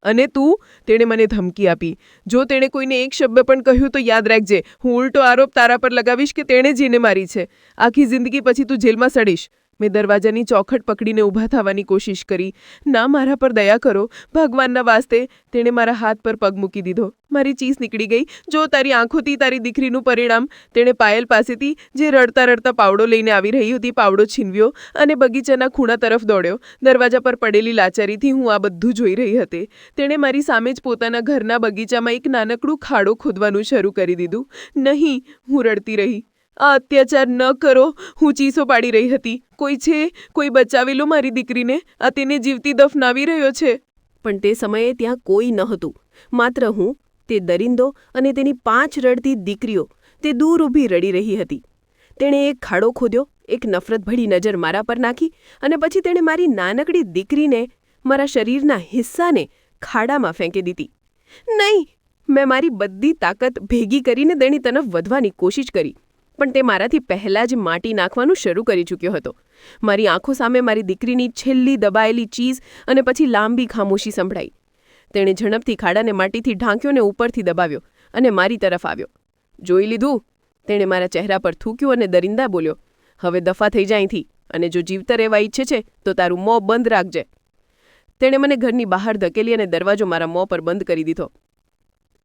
અને તું? તેણે મને ધમકી આપી. જો તેણે કોઈને એક શબ્દ પણ કહ્યું તો યાદ રાખજે, હું ઉલટો આરોપ તારા પર લગાવીશ કે તેણે જ એને મારી છે. આખી જિંદગી પછી તું જેલમાં સડીશ. મેં દરવાજાની ચોખટ પકડીને ઊભા થવાની કોશિશ કરી. ના, મારા પર દયા કરો, ભગવાનના વાસ્તે. તેણે મારા હાથ પર પગ મૂકી દીધો. મારી ચીસ નીકળી ગઈ. જો તારી આંખોથી તારી દીકરીનું પરિણામ. તેણે પાયલ પાસેથી, જે રડતા રડતા પાવડો લઈને આવી રહી હતી, પાવડો છીનવ્યો અને બગીચાના ખૂણા તરફ દોડ્યો. દરવાજા પર પડેલી લાચારીથી હું આ બધું જોઈ રહી હતી. તેણે મારી સામે જ પોતાના ઘરના બગીચામાં એક નાનકડું ખાડો ખોદવાનું શરૂ કરી દીધું. નહીં, હું રડતી રહી. આ અત્યાચાર ન કરો, હું ચીસો પાડી રહી હતી. કોઈ છે? કોઈ બચાવી લો મારી દીકરીને. આ તેને જીવતી દફનાવી રહ્યો છે.
પણ તે સમયે ત્યાં કોઈ ન હતું. માત્ર હું, તે દરિંદો અને તેની 5 રડતી દીકરીઓ. તે દૂર ઊભી રડી રહી હતી. તેણે એક ખાડો ખોદ્યો, એક નફરતભરી નજર મારા પર નાખી અને પછી તેણે મારી નાનકડી દીકરીને, મારા શરીરના હિસ્સાને ખાડામાં ફેંકી દીધી. નહીં! મેં મારી બધી તાકાત ભેગી કરીને તેની તરફ વધવાની કોશિશ કરી, પણ તે મારાથી પહેલાં જ માટી નાખવાનું શરૂ કરી ચૂક્યો હતો. મારી આંખો સામે મારી દીકરીની છેલ્લી દબાયેલી ચીઝ અને પછી લાંબી ખામોશી સંભળાઈ. તેણે ઝડપથી ખાડાને માટીથી ઢાંક્યો ને ઉપરથી દબાવ્યો અને મારી તરફ આવ્યો. જોઈ લીધું? તેણે મારા ચહેરા પર થૂક્યું અને દરિંદા બોલ્યો, હવે દફા થઈ જાય અહીંથી, અને જો જીવતા રહેવા ઈચ્છે છે તો તારું મોં બંધ રાખજે. તેણે મને ઘરની બહાર ધકેલી અને દરવાજો મારા મોં પર બંધ કરી દીધો.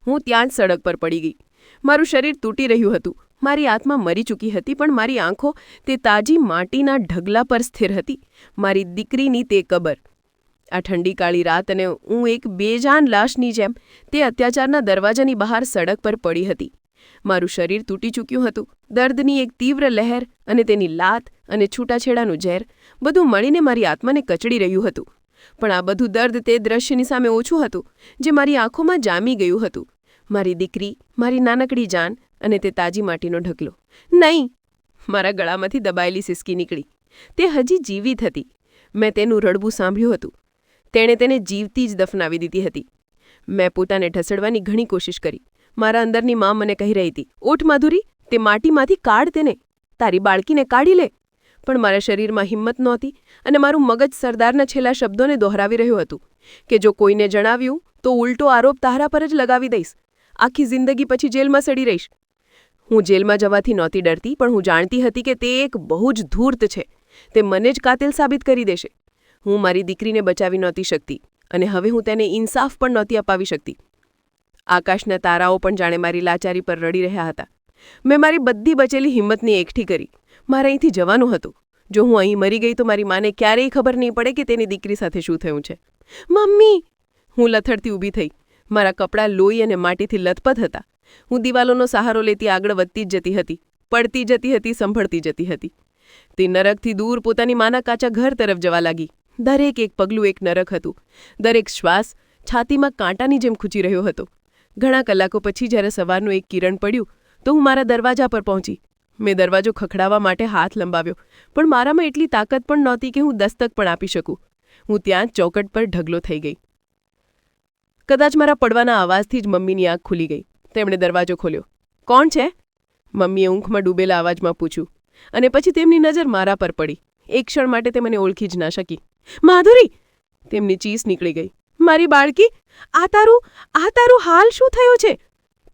હું ત્યાં જ સડક પર પડી ગઈ. મારું શરીર તૂટી રહ્યું હતું. મારી આત્મા મરી ચૂકી હતી, પણ મારી આંખો તે તાજી માટીના ઢગલા પર સ્થિર હતી. મારી દીકરીની તે કબર. આ ઠંડી કાળી રાત અને હું એક બેજાન લાશની જેમ તે અત્યાચારના દરવાજાની બહાર સડક પર પડી હતી. મારું શરીર તૂટી ચૂક્યું હતું. દર્દની એક તીવ્ર લહેર અને તેની લાત અને છૂટાછેડાનું ઝેર, બધું મળીને મારી આત્માને કચડી રહ્યું હતું. પણ આ બધું દર્દ તે દ્રશ્યની સામે ઓછું હતું, જે મારી આંખોમાં જામી ગયું હતું. મારી દીકરી, મારી નાનકડી જાન અને તે તાજી માટીનો ઢગલો. નહીં! મારા ગળામાંથી દબાયેલી સિસકી નીકળી. તે હજી જીવિત હતી. મેં તેનું રડવું સાંભળ્યું હતું. તેણે તેને જીવતી જ દફનાવી દીધી હતી. મેં પોતાને ઢસડવાની ઘણી કોશિશ કરી. મારા અંદરની મા મને કહી રહી હતી, ઉઠ માધુરી, તે માટીમાંથી કાઢ તેને, તારી બાળકીને કાઢી લે. પણ મારા શરીરમાં હિંમત નહોતી અને મારું મગજ સરદારના છેલ્લા શબ્દોને દોહરાવી રહ્યું હતું કે જો કોઈને જણાવ્યું તો ઉલટો આરોપ તારા પર જ લગાવી દઈશ. આખી જિંદગી પછી જેલમાં સડી રહીશ. હું જેલમાં જવાથી નહોતી ડરતી, પણ હું જાણતી હતી કે તે એક બહુ જ ધૂર્ત છે. તે મને જ કાતિલ સાબિત કરી દેશે. હું મારી દીકરીને બચાવી નહોતી શકતી અને હવે હું તેને ઇન્સાફ પણ નહોતી અપાવી શકતી. આકાશના તારાઓ પણ જાણે મારી લાચારી પર રડી રહ્યા હતા. મેં મારી બધી બચેલી હિંમતને એકઠી કરી. મારે અહીંથી જવાનું હતું. જો હું અહીં મરી ગઈ તો મારી માને ક્યારેય ખબર નહીં પડે કે તેની દીકરી સાથે શું થયું છે. મમ્મી! હું લથડતી ઊભી થઈ. મારા કપડાં લોહી અને માટીથી લથપથ હતા. હું દિવાલોનો સહારો લેતી આગળ વધતી જ જતી હતી, પડતી જતી હતી, સંભળતી જતી હતી. તે નરકથી દૂર પોતાની માના કાચા ઘર તરફ જવા લાગી. દરેક એક પગલું એક નરક હતું. દરેક શ્વાસ છાતીમાં કાંટાની જેમ ખૂંચી રહ્યો હતો. ઘણા કલાકો પછી જ્યારે સવારનું એક કિરણ પડ્યું તો હું મારા દરવાજા પર પહોંચી. મેં દરવાજો ખખડાવવા માટે હાથ લંબાવ્યો, પણ મારામાં એટલી તાકાત પણ નહોતી કે હું દસ્તક પણ આપી શકું. હું ત્યાં જ ચોકટ પર ઢગલો થઈ ગઈ. કદાચ મારા પડવાના અવાજથી જ મમ્મીની આંખ ખુલી ગઈ. તેમણે દરવાજો ખોલ્યો. કોણ છે? મમ્મીએ ઊંઘમાં ડૂબેલા અવાજમાં પૂછ્યું, અને પછી તેમની નજર મારા પર પડી. એક ક્ષણ માટે તે મને ઓળખી જ ના શકી. માધુરી! તેમની ચીસ નીકળી ગઈ. મારી બાળકી! આ તારું હાલ શું થયો છે?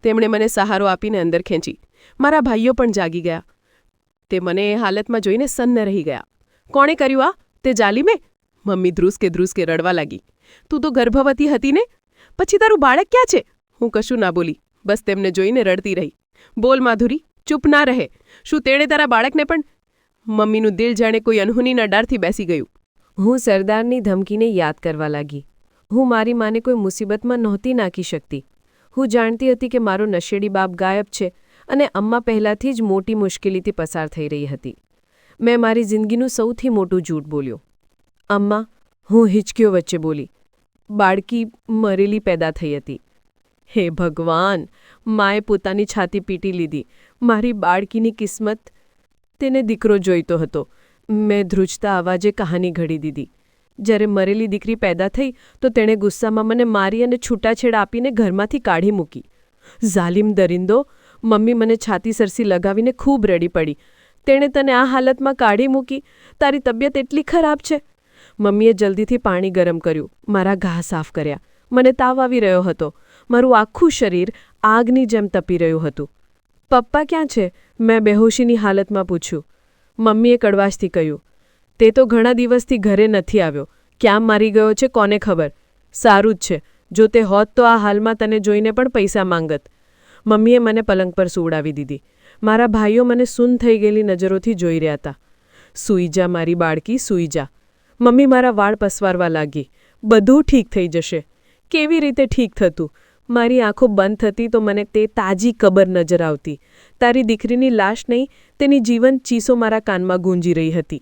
તેમણે મને સહારો આપીને અંદર ખેંચી. મારા ભાઈઓ પણ જાગી ગયા. તે મને એ હાલતમાં જોઈને સન્ન રહી ગયા. કોણે કર્યું આ? તે જાલિમે? મમ્મી ધ્રુસકે ધ્રુસકે રડવા લાગી. તું તો ગર્ભવતી હતી ને? પછી તારું બાળક ક્યાં છે? હું કશું ના બોલી, બસ તેમને જોઈને રડતી રહી. બોલ માધુરી, ચૂપ ના રહે. શું તેણે તારા બાળકને પણ? મમ્મીનું દિલ જાણે કોઈ અનહોનીના ડરથી બેસી ગયું. હું સરદારની ધમકીને યાદ કરવા લાગી. હું મારી માને કોઈ મુસીબતમાં નહોતી નાખી શકતી. હું જાણતી હતી કે મારો નશેડી બાપ ગાયબ છે અને અમ્મા પહેલાંથી જ મોટી મુશ્કેલીથી પસાર થઈ રહી હતી. મેં મારી જિંદગીનું સૌથી મોટું જૂઠ બોલ્યો. અમ્મા, હું હિચકીઓ વચ્ચે બોલી, બાળકી મરેલી પેદા થઈ હતી. હે ભગવાન! માએ પોતાની છાતી પીટી લીધી. મારી બાળકીની કિસ્મત, તેને દીકરો જોઈતો હતો. મેં ધ્રુજતા અવાજે કહાની ઘડી દીધી. જ્યારે મરેલી દીકરી પેદા થઈ તો તેણે ગુસ્સામાં મને મારી અને છૂટાછેડ આપીને ઘરમાંથી કાઢી મૂકી. ઝાલિમ દરિંદો! મમ્મી મને છાતી સરસી લગાવીને ખૂબ રડી પડી. તેણે તને આ હાલતમાં કાઢી મૂકી? તારી તબિયત એટલી ખરાબ છે? મમ્મીએ જલ્દીથી પાણી ગરમ કર્યું, મારા ઘા સાફ કર્યા. મને તાવ આવી રહ્યો હતો. મારું આખું શરીર આગની જેમ તપી રહ્યું હતું. પપ્પા ક્યાં છે? મેં બેહોશીની હાલતમાં પૂછ્યું. મમ્મીએ કડવાશથી કહ્યું, તે તો ઘણા દિવસથી ઘરે નથી આવ્યો. ક્યાં મારી ગયો છે કોને ખબર. સારું જ છે, જો તે હોત તો આ હાલમાં તને જોઈને પણ પૈસા માંગત. મમ્મીએ મને પલંગ પર સુવડાવી દીધી. મારા ભાઈઓ મને સૂન થઈ ગયેલી નજરોથી જોઈ રહ્યા હતા. સૂઈ જા મારી બાળકી, સૂઈ જા. મમ્મી મારા વાળ પસવારવા લાગી. બધું ઠીક થઈ જશે. કેવી રીતે ઠીક થતું? મારી આંખો બંધ થતી તો મને તે તાજી કબર નજર આવતી. તારી દીકરીની લાશ નહીં, તેની જીવંત ચીસો મારા કાનમાં ગૂંજી રહી હતી.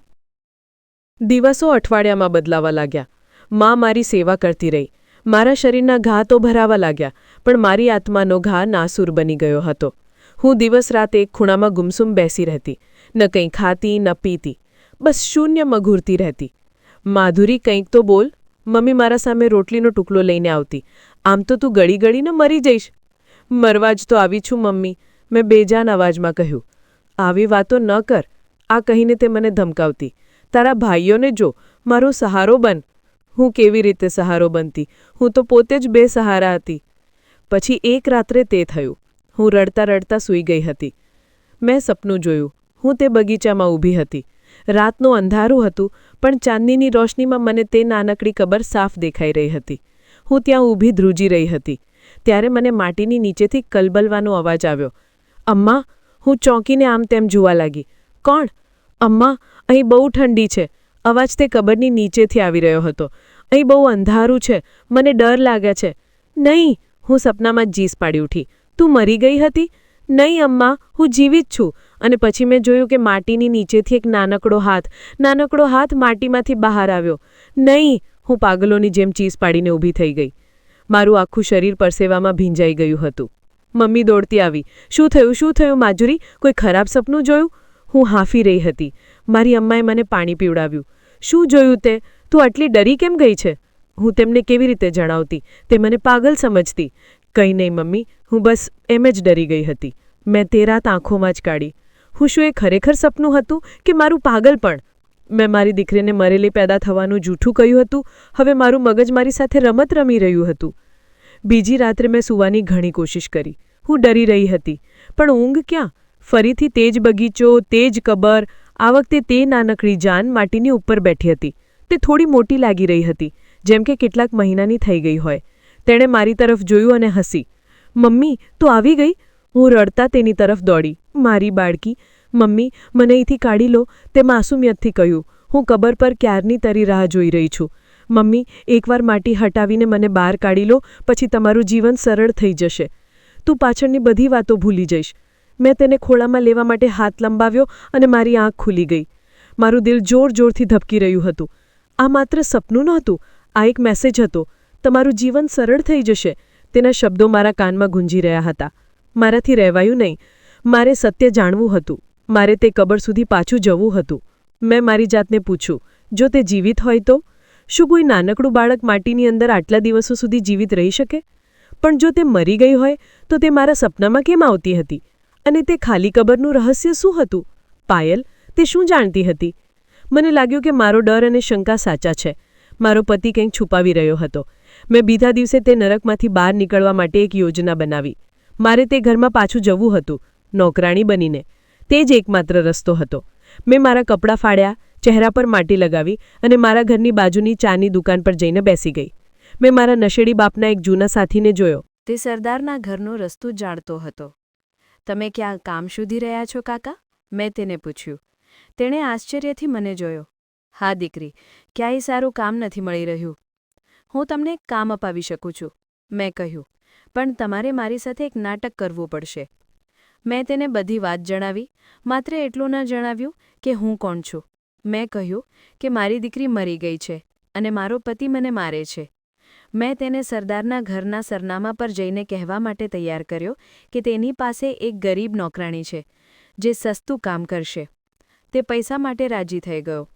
દિવસો અઠવાડિયામાં બદલાવા લાગ્યા. માં મારી સેવા કરતી રહી. મારા શરીરના ઘા તો ભરાવા લાગ્યા, પણ મારી આત્માનો ઘા નાસૂર બની ગયો હતો. હું દિવસ રાત એક ખૂણામાં ગુમસુમ બેસી રહેતી. ન કંઈ ખાતી ન પીતી, બસ શૂન્ય મઘૂરતી રહેતી. માધુરી, કંઈક તો બોલ. મમ્મી મારા સામે રોટલીનો ટુકડો લઈને આવતી. આમ તો તું ગળી ગળીને મરી જઈશ. મરવા જ તો આવી છું મમ્મી, મેં બેજાન અવાજમાં કહ્યું. આવી વાતો ન કર, આ કહીને તે મને ધમકાવતી. તારા ભાઈઓને જો, મારો સહારો બન. હું કેવી રીતે સહારો બનતી? હું તો પોતે જ બેસહારા હતી. પછી એક રાત્રે તે થયું. હું રડતા રડતા સૂઈ ગઈ હતી. મેં સપનું જોયું. હું તે બગીચામાં ઊભી હતી. રાતનું અંધારું હતું, પણ ચાંદનીની રોશનીમાં મને તે નાનકડી કબર સાફ દેખાઈ રહી હતી. હું ત્યાં ઊભી ધ્રુજી રહી હતી. ત્યારે મને માટીની નીચેથી કલબલવાનો અવાજ આવ્યો. અમ્મા! હું ચોંકીને આમ તેમ જોવા લાગી. કોણ? અમ્મા, અહીં બહુ ઠંડી છે. અવાજ તે કબરની નીચેથી આવી રહ્યો હતો. અહીં બહુ અંધારું છે, મને ડર લાગે છે. નહીં! હું સપનામાં જ જીસ પાડી ઉઠી. તું મરી ગઈ હતી? નહીં અમ્મા, હું જીવિત છું. અને પછી મેં જોયું કે માટીની નીચેથી એક નાનકડો હાથ માટીમાંથી બહાર આવ્યો. નહીં! હું પાગલોની જેમ ચીસ પાડીને ઊભી થઈ ગઈ. મારું આખું શરીર પરસેવામાં ભીંજાઈ ગયું હતું. મમ્મી દોડતી આવી. શું થયું માજુરી? કોઈ ખરાબ સપનું જોયું? હું હાંફી રહી હતી. મારી અમ્માએ મને પાણી પીવડાવ્યું. શું જોયું તે? તું આટલી ડરી કેમ ગઈ છે? હું તેમને કેવી રીતે જણાવતી? તે મને પાગલ સમજતી. કંઈ નહીં મમ્મી, હું બસ એમ જ ડરી ગઈ હતી. મેં તે રાત આંખોમાં જ કાઢી. હું શું એ ખરેખર સપનું હતું કે મારું પાગલપણ? મેં મારી દીકરીને મરેલી પેદા થવાનું જૂઠું કહ્યું હતું. હવે મારું મગજ મારી સાથે રમત રમી રહ્યું હતું. બીજી રાત્રે મેં સૂવાની ઘણી કોશિશ કરી. હું ડરી રહી હતી, પણ ઊંઘ ક્યાં? ફરીથી તે જ બગીચો, તે જ કબર. આ વખતે તે નાનકડી જાન માટીની ઉપર બેઠી હતી. તે થોડી મોટી લાગી રહી હતી, જેમ કે કેટલાક મહિનાની થઈ ગઈ હોય. તેણે મારી તરફ જોયું અને હસી. મમ્મી, તું આવી ગઈ? હું રડતા તેની તરફ દોડી. મારી બાળકી! મમ્મી, મને અહીંથી કાઢી લો, તે માસૂમિયતથી કહ્યું. હું કબર પર ક્યારની તરી રાહ જોઈ રહી છું. મમ્મી, એકવાર માટી હટાવીને મને બહાર કાઢી લો, પછી તમારું જીવન સરળ થઈ જશે. તું પાછળની બધી વાતો ભૂલી જઈશ. મેં તેને ખોળામાં લેવા માટે હાથ લંબાવ્યો અને મારી આંખ ખુલી ગઈ. મારું દિલ જોર જોરથી ધબકી રહ્યું હતું. આ માત્ર સપનું નહોતું, આ એક મેસેજ હતો. તમારું જીવન સરળ થઈ જશે. તેના શબ્દો મારા કાનમાં ગુંજી રહ્યા હતા. મારાથી રહેવાયું નહીં. મારે સત્ય જાણવું હતું. મારે તે કબર સુધી પાછું જવું હતું. મેં મારી જાતને પૂછ્યું, જો તે જીવિત હોય તો? શું કોઈ નાનકડું બાળક માટીની અંદર આટલા દિવસો સુધી જીવિત રહી શકે? પણ જો તે મરી ગઈ હોય તો તે મારા સપનામાં કેમ આવતી હતી? અને તે ખાલી કબરનું રહસ્ય શું હતું? પાયલ, તે શું જાણતી હતી? મને લાગ્યું કે મારો ડર અને શંકા સાચા છે. મારો પતિ કંઈક છુપાવી રહ્યો હતો. મેં બીજા દિવસે તે નરકમાંથી બહાર નીકળવા માટે એક યોજના બનાવી. મારે તે ઘરમાં પાછું જવું હતું, નોકરાણી બનીને. તે જ એકમાત્ર રસ્તો હતો. મેં મારા કપડાં ફાડ્યા, ચહેરા પર માટી લગાવી અને મારા ઘરની બાજુની ચાની દુકાન પર જઈને બેસી ગઈ. મેં મારા નશેડી બાપના એક જૂના સાથીને જોયો.
તે સરદારના ઘરનો રસ્તો જાણતો હતો. તમે ક્યાં કામ શોધી રહ્યા છો કાકા? મેં તેને પૂછ્યું. તેણે આશ્ચર્યથી મને જોયો. હા દીકરી, ક્યાંય સારું કામ નથી મળી રહ્યું. હું તમને એક કામ અપાવી શકું છું, મેં કહ્યું. પણ તમારે મારી સાથે એક નાટક કરવું પડશે. મેં તેને બધી વાત જણાવી, માત્ર એટલું ન જણાવ્યું કે હું કોણ છું. મેં કહ્યું કે મારી દીકરી મરી ગઈ છે અને મારો પતિ મને મારે છે. મેં તેને સરદારના ઘરના સરનામા પર જઈને કહેવા માટે તૈયાર કર્યો કે તેની પાસે એક ગરીબ નોકરાણી છે, જે સસ્તું કામ કરશે.
તે પૈસા માટે રાજી થઈ ગયો.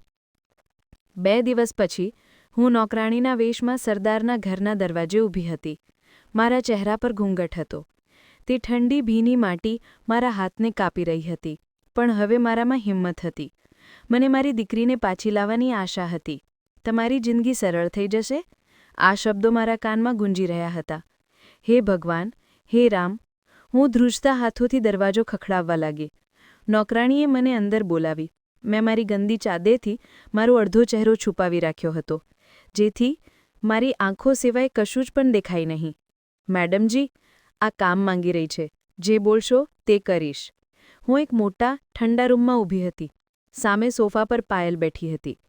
2 દિવસ પછી હું નોકરાણીના વેશમાં સરદારના ઘરના દરવાજે ઊભી હતી. મારા ચહેરા પર ઘૂંઘટ હતો. તે ઠંડી ભીની માટી મારા હાથને કાપી રહી હતી, પણ હવે મારામાં હિંમત હતી. મને મારી દીકરીને પાછી લાવવાની આશા હતી. તમારી જિંદગી સરળ થઈ જશે? આ શબ્દો મારા કાનમાં ગુંજી રહ્યા હતા. હે ભગવાન, હે રામ! હું ધ્રુજતા હાથોથી દરવાજો ખખડાવવા લાગી. નોકરાણીએ મને અંદર બોલાવી. મેં મારી ગંદી ચાદરથી મારો અડધો ચહેરો છુપાવી રાખ્યો હતો, જેથી મારી આંખો સિવાય કશું જ પણ દેખાય નહીં. મેડમજી, આ કામ માંગી રહી છે. જે બોલશો તે કરીશ. હું એક મોટા, ઠંડા રૂમમાં ઊભી હતી. સામે સોફા પર પાયલ બેઠી હતી.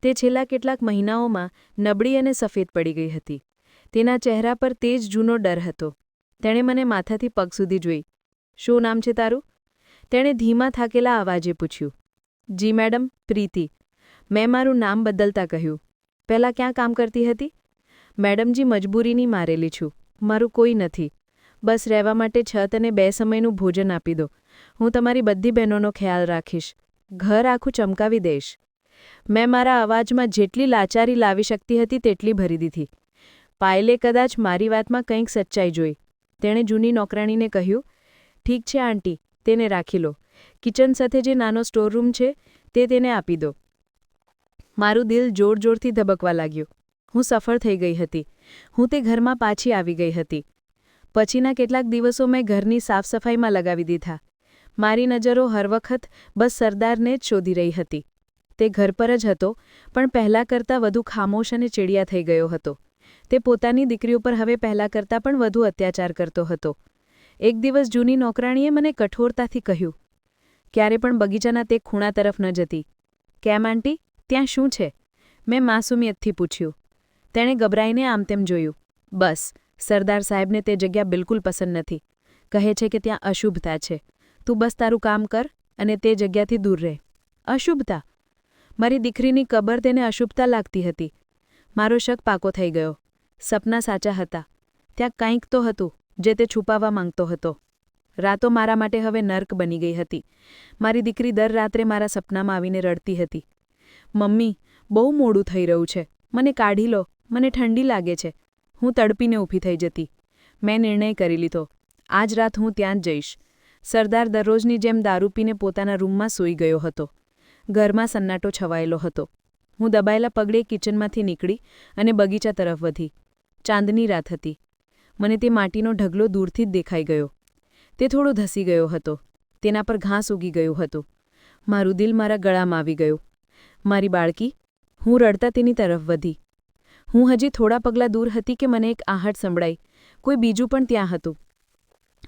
તે છેલ્લા કેટલાક મહિનાઓમાં નબળી અને સફેદ પડી ગઈ હતી. તેના ચહેરા પર તે જ જૂનો ડર હતો. તેણે મને માથાથી પગ સુધી જોઈ. શું નામ છે તારું? તેણે ધીમા થાકેલા અવાજે પૂછ્યું. જી મેડમ, પ્રીતિ. મેં મારું નામ બદલતા કહ્યું. પહેલાં ક્યાં કામ કરતી હતી? મેડમજી, મજબૂરીની મારેલી છું. મારું કોઈ નથી. બસ રહેવા માટે છત અને 2 સમયનું ભોજન આપી દો. હું તમારી બધી બહેનોનો ખ્યાલ રાખીશ. ઘર આખું ચમકાવી દઈશ. મેં મારા અવાજમાં જેટલી લાચારી લાવી શકતી હતી તેટલી ભરી દીધી. પાયલે કદાચ મારી વાતમાં કંઈક સચ્ચાઈ જોઈ. તેણે જૂની નોકરાણીને કહ્યું, ઠીક છે આંટી, તેને રાખી લો. કિચન સાથે જે નાનો સ્ટોરરૂમ છે તે તેને આપી દો. મારું દિલ જોર-જોરથી ધબકવા લાગ્યું. હું સફળ થઈ ગઈ હતી. હું તે ઘરમાં પાછી આવી ગઈ હતી. પછીના કેટલાક દિવસો મેં ઘરની સાફસફાઈમાં લગાવી દીધા. મારી નજરો હર વખત બસ સરદારને જ શોધી રહી હતી. તે ઘર પર જ હતો, પણ પહેલાં કરતાં વધુ ખામોશ અને ચીડિયા થઈ ગયો હતો. તે પોતાની દીકરી ઉપર હવે પહેલાં કરતાં પણ વધુ અત્યાચાર કરતો હતો. એક દિવસ જૂની નોકરાણીએ મને કઠોરતાથી કહ્યું, ક્યારે પણ બગીચાના તે ખૂણા તરફ ન જતી. કેમ આંટી, ત્યાં શું છે? મેં માસુમિયતથી પૂછ્યું. તેણે ગભરાઈને આમ તેમ જોયું. બસ, સરદાર સાહેબને તે જગ્યા બિલકુલ પસંદ નથી. કહે છે કે ત્યાં અશુભતા છે. તું બસ તારું કામ કર અને તે જગ્યાથી દૂર રહે. અશુભતા? મારી દીકરીની કબર તેને અશુભતા લાગતી હતી. મારો શક પાકો થઈ ગયો. સપના સાચા હતા. ત્યાં કંઈક તો હતું જે તે છુપાવવા માંગતો હતો. રાતો મારા માટે હવે નર્ક બની ગઈ હતી. મારી દીકરી દર રાત્રે મારા સપનામાં આવીને રડતી હતી. મમ્મી, બહુ મોડું થઈ રહ્યું છે. મને કાઢી લો, મને ઠંડી લાગે છે. હું તડપીને ઊભી થઈ જતી. મેં નિર્ણય કરી લીધો. આજ રાત હું ત્યાં જ જઈશ. સરદાર દરરોજની જેમ દારૂ પીને પોતાના રૂમમાં સૂઈ ગયો હતો. ઘરમાં સન્નાટો છવાયેલો હતો. હું દબાયેલા પગલે કિચનમાંથી નીકળી અને બગીચા તરફ વધી. ચાંદની રાત હતી. મને તે માટીનો ઢગલો દૂરથી જ દેખાઈ ગયો. તે થોડો ધસી ગયો હતો. તેના પર ઘાસ ઉગી ગયું હતું. મારું દિલ મારા ગળામાં આવી ગયું. મારી બાળકી. હું રડતા તેની તરફ વધી. હું હજી થોડા પગલાં દૂર હતી કે મને એક આહટ સંભળાઈ. કોઈ બીજું પણ ત્યાં હતું.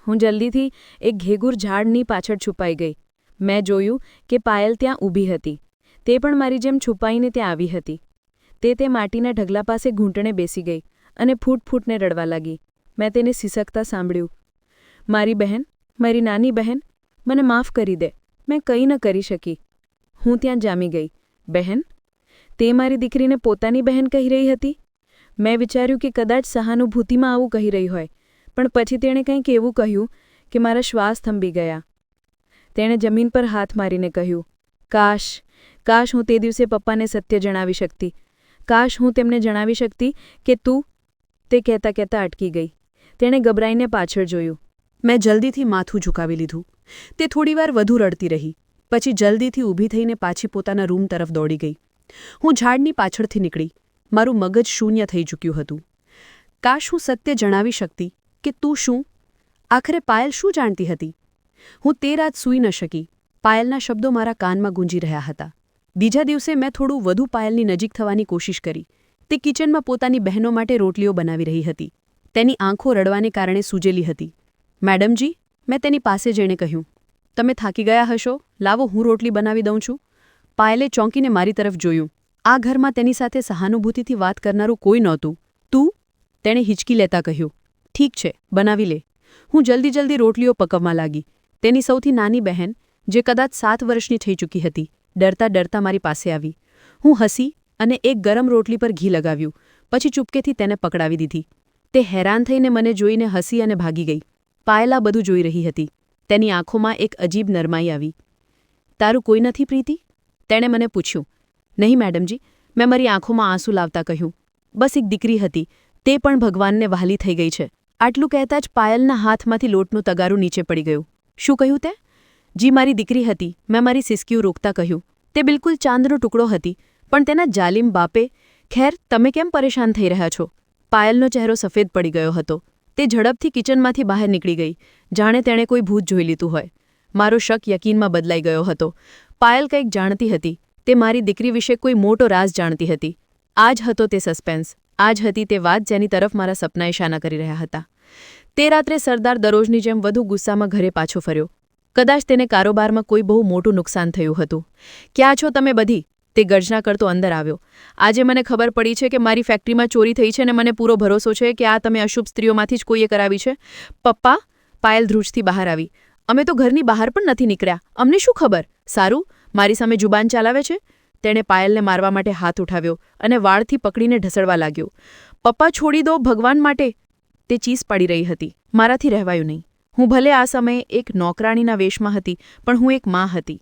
હું જલ્દીથી એક ઘેઘૂર ઝાડની પાછળ છુપાઈ ગઈ. મેં જોયું કે પાયલ ત્યાં ઊભી હતી. તે પણ મારી જેમ છુપાઈને ત્યાં આવી હતી. તે માટીના ઢગલા પાસે ઘૂંટણે બેસી ગઈ અને ફૂટ-ફૂટને રડવા લાગી. મેં તેને સિસકતા સાંભળ્યું. મારી બહેન, મારી નાની બહેન, મને માફ કરી દે. મેં કંઈ ન કરી શકી. હું ત્યાં જામી ગઈ. બહેન? તે મારી દીકરીને પોતાની બહેન કહી રહી હતી. મેં વિચાર્યું કે કદાચ સહાનુભૂતિમાં આવું કહી રહી હોય, પણ પછી તેણે કંઈક એવું કહ્યું કે મારા શ્વાસ થંભી ગયા. તેણે જમીન પર હાથ મારીને કહ્યું, કાશ હું તે દિવસે પપ્પાને સત્ય જણાવી શકતી. કાશ હું તેમને જણાવી શકતી કે તું... તે કહેતા કહેતા અટકી ગઈ. તેણે ગભરાઈને પાછળ જોયું.
મેં જલ્દીથી માથું ઝુકાવી લીધું. તે થોડીવાર વધુ રડતી રહી. પછી જલ્દીથી ઊભી થઈને પાછી પોતાના રૂમ તરફ દોડી ગઈ. હું ઝાડની પાછળથી નીકળી. મારું મગજ શૂન્ય થઈ ચૂક્યું હતું. કાશ હું સત્ય જણાવી શકતી કે તું શું... આખરે પાયલ શું જાણતી હતી? હું તે રાત સૂઈ ન શકી. પાયલના શબ્દો મારા કાનમાં ગુંજી રહ્યા હતા. બીજા દિવસે મેં થોડું વધુ પાયલની નજીક થવાની કોશિશ કરી. તે કિચનમાં પોતાની બહેનો માટે રોટલીઓ બનાવી રહી હતી. તેની આંખો રડવાને કારણે સૂજેલી હતી. મેડમજી, મેં તેની પાસે જઈને કહ્યું, તમે થાકી ગયા હશો, લાવો હું રોટલી બનાવી દઉં છું. પાયલે ચોંકીને મારી તરફ જોયું. આ ઘરમાં તેની સાથે સહાનુભૂતિથી વાત કરનારું કોઈ નહોતું. તું? તેણે હિંચકી લેતા કહ્યું. ઠીક છે, બનાવી લે. હું જલ્દી રોટલીઓ પકવવા લાગી. તેની સૌથી નાની બહેન, જે કદાચ 7 વર્ષની થઈ ચૂકી હતી, ડરતા મારી પાસે આવી. હું હસી અને એક ગરમ રોટલી પર ઘી લગાવ્યું. પછી ચૂપકેથી તેને પકડાવી દીધી. તે હેરાન થઈને મને જોઈને હસી અને ભાગી ગઈ. પાયલા બધું જોઈ રહી હતી. તેની આંખોમાં એક અજીબ નરમાઈ આવી.
તારું કોઈ નથી પ્રીતિ? તેણે મને પૂછ્યું. નહીં મેડમજી, મેં મારી આંખોમાં આંસુ લાવતા કહ્યું. બસ એક દીકરી હતી, તે પણ ભગવાનને વહાલી થઈ ગઈ છે. આટલું કહેતા જ પાયલના હાથમાંથી લોટનું તગારું નીચે પડી ગયું. શું કહ્યું તે? જી, મારી દીકરી હતી, મેં મારી સિસકીઓ રોકતા કહ્યું. તે બિલકુલ ચાંદનો ટુકડો હતી, પણ તેના જાલિમ બાપે... ખેર, તમે કેમ પરેશાન થઈ રહ્યા છો? પાયલનો ચહેરો સફેદ પડી ગયો હતો. તે ઝડપથી કિચનમાંથી બહાર નીકળી ગઈ, જાણે તેણે કોઈ ભૂત જોઈ લીધું હોય. મારો શક યકીનમાં બદલાઈ ગયો હતો. પાયલ કંઈક જાણતી હતી. તે મારી દીકરી વિશે કોઈ મોટો રાઝ જાણતી હતી. આ જ હતો તે સસ્પેન્સ, આ જ હતી તે વાત જેની તરફ મારા સપના ઇશારા કરી રહ્યા હતા. તે રાત્રે સરદાર દરરોજની જેમ વધુ ગુસ્સામાં ઘરે પાછો ફર્યો. કદાચ તેને કારોબારમાં કોઈ બહુ મોટું નુકસાન થયું હતું. ક્યાં છો તમે બધી? તે ગર્જના કરતો અંદર આવ્યો. આજે મને ખબર પડી છે કે મારી ફેક્ટરીમાં ચોરી થઈ છે અને મને પૂરો ભરોસો છે કે આ તમે અશુભ સ્ત્રીઓમાંથી જ કોઈએ કરાવી છે. પપ્પા? પાયલ ધ્રુજથી બહાર આવી. અમે તો ઘરની બહાર પણ નથી નીકળ્યા, અમને શું ખબર? સારું, મારી સામે જુબાન ચાલાવે છે? તેણે પાયલને મારવા માટે હાથ ઉઠાવ્યો અને વાળથી પકડીને ઢસડવા લાગ્યો. પપ્પા, છોડી દો, ભગવાન માટે! તે ચીસ પડી રહી હતી. મારાથી રહેવાયું નહીં. હું ભલે આ સમયે એક નોકરાણીના વેશમાં હતી, પણ હું એક માં હતી.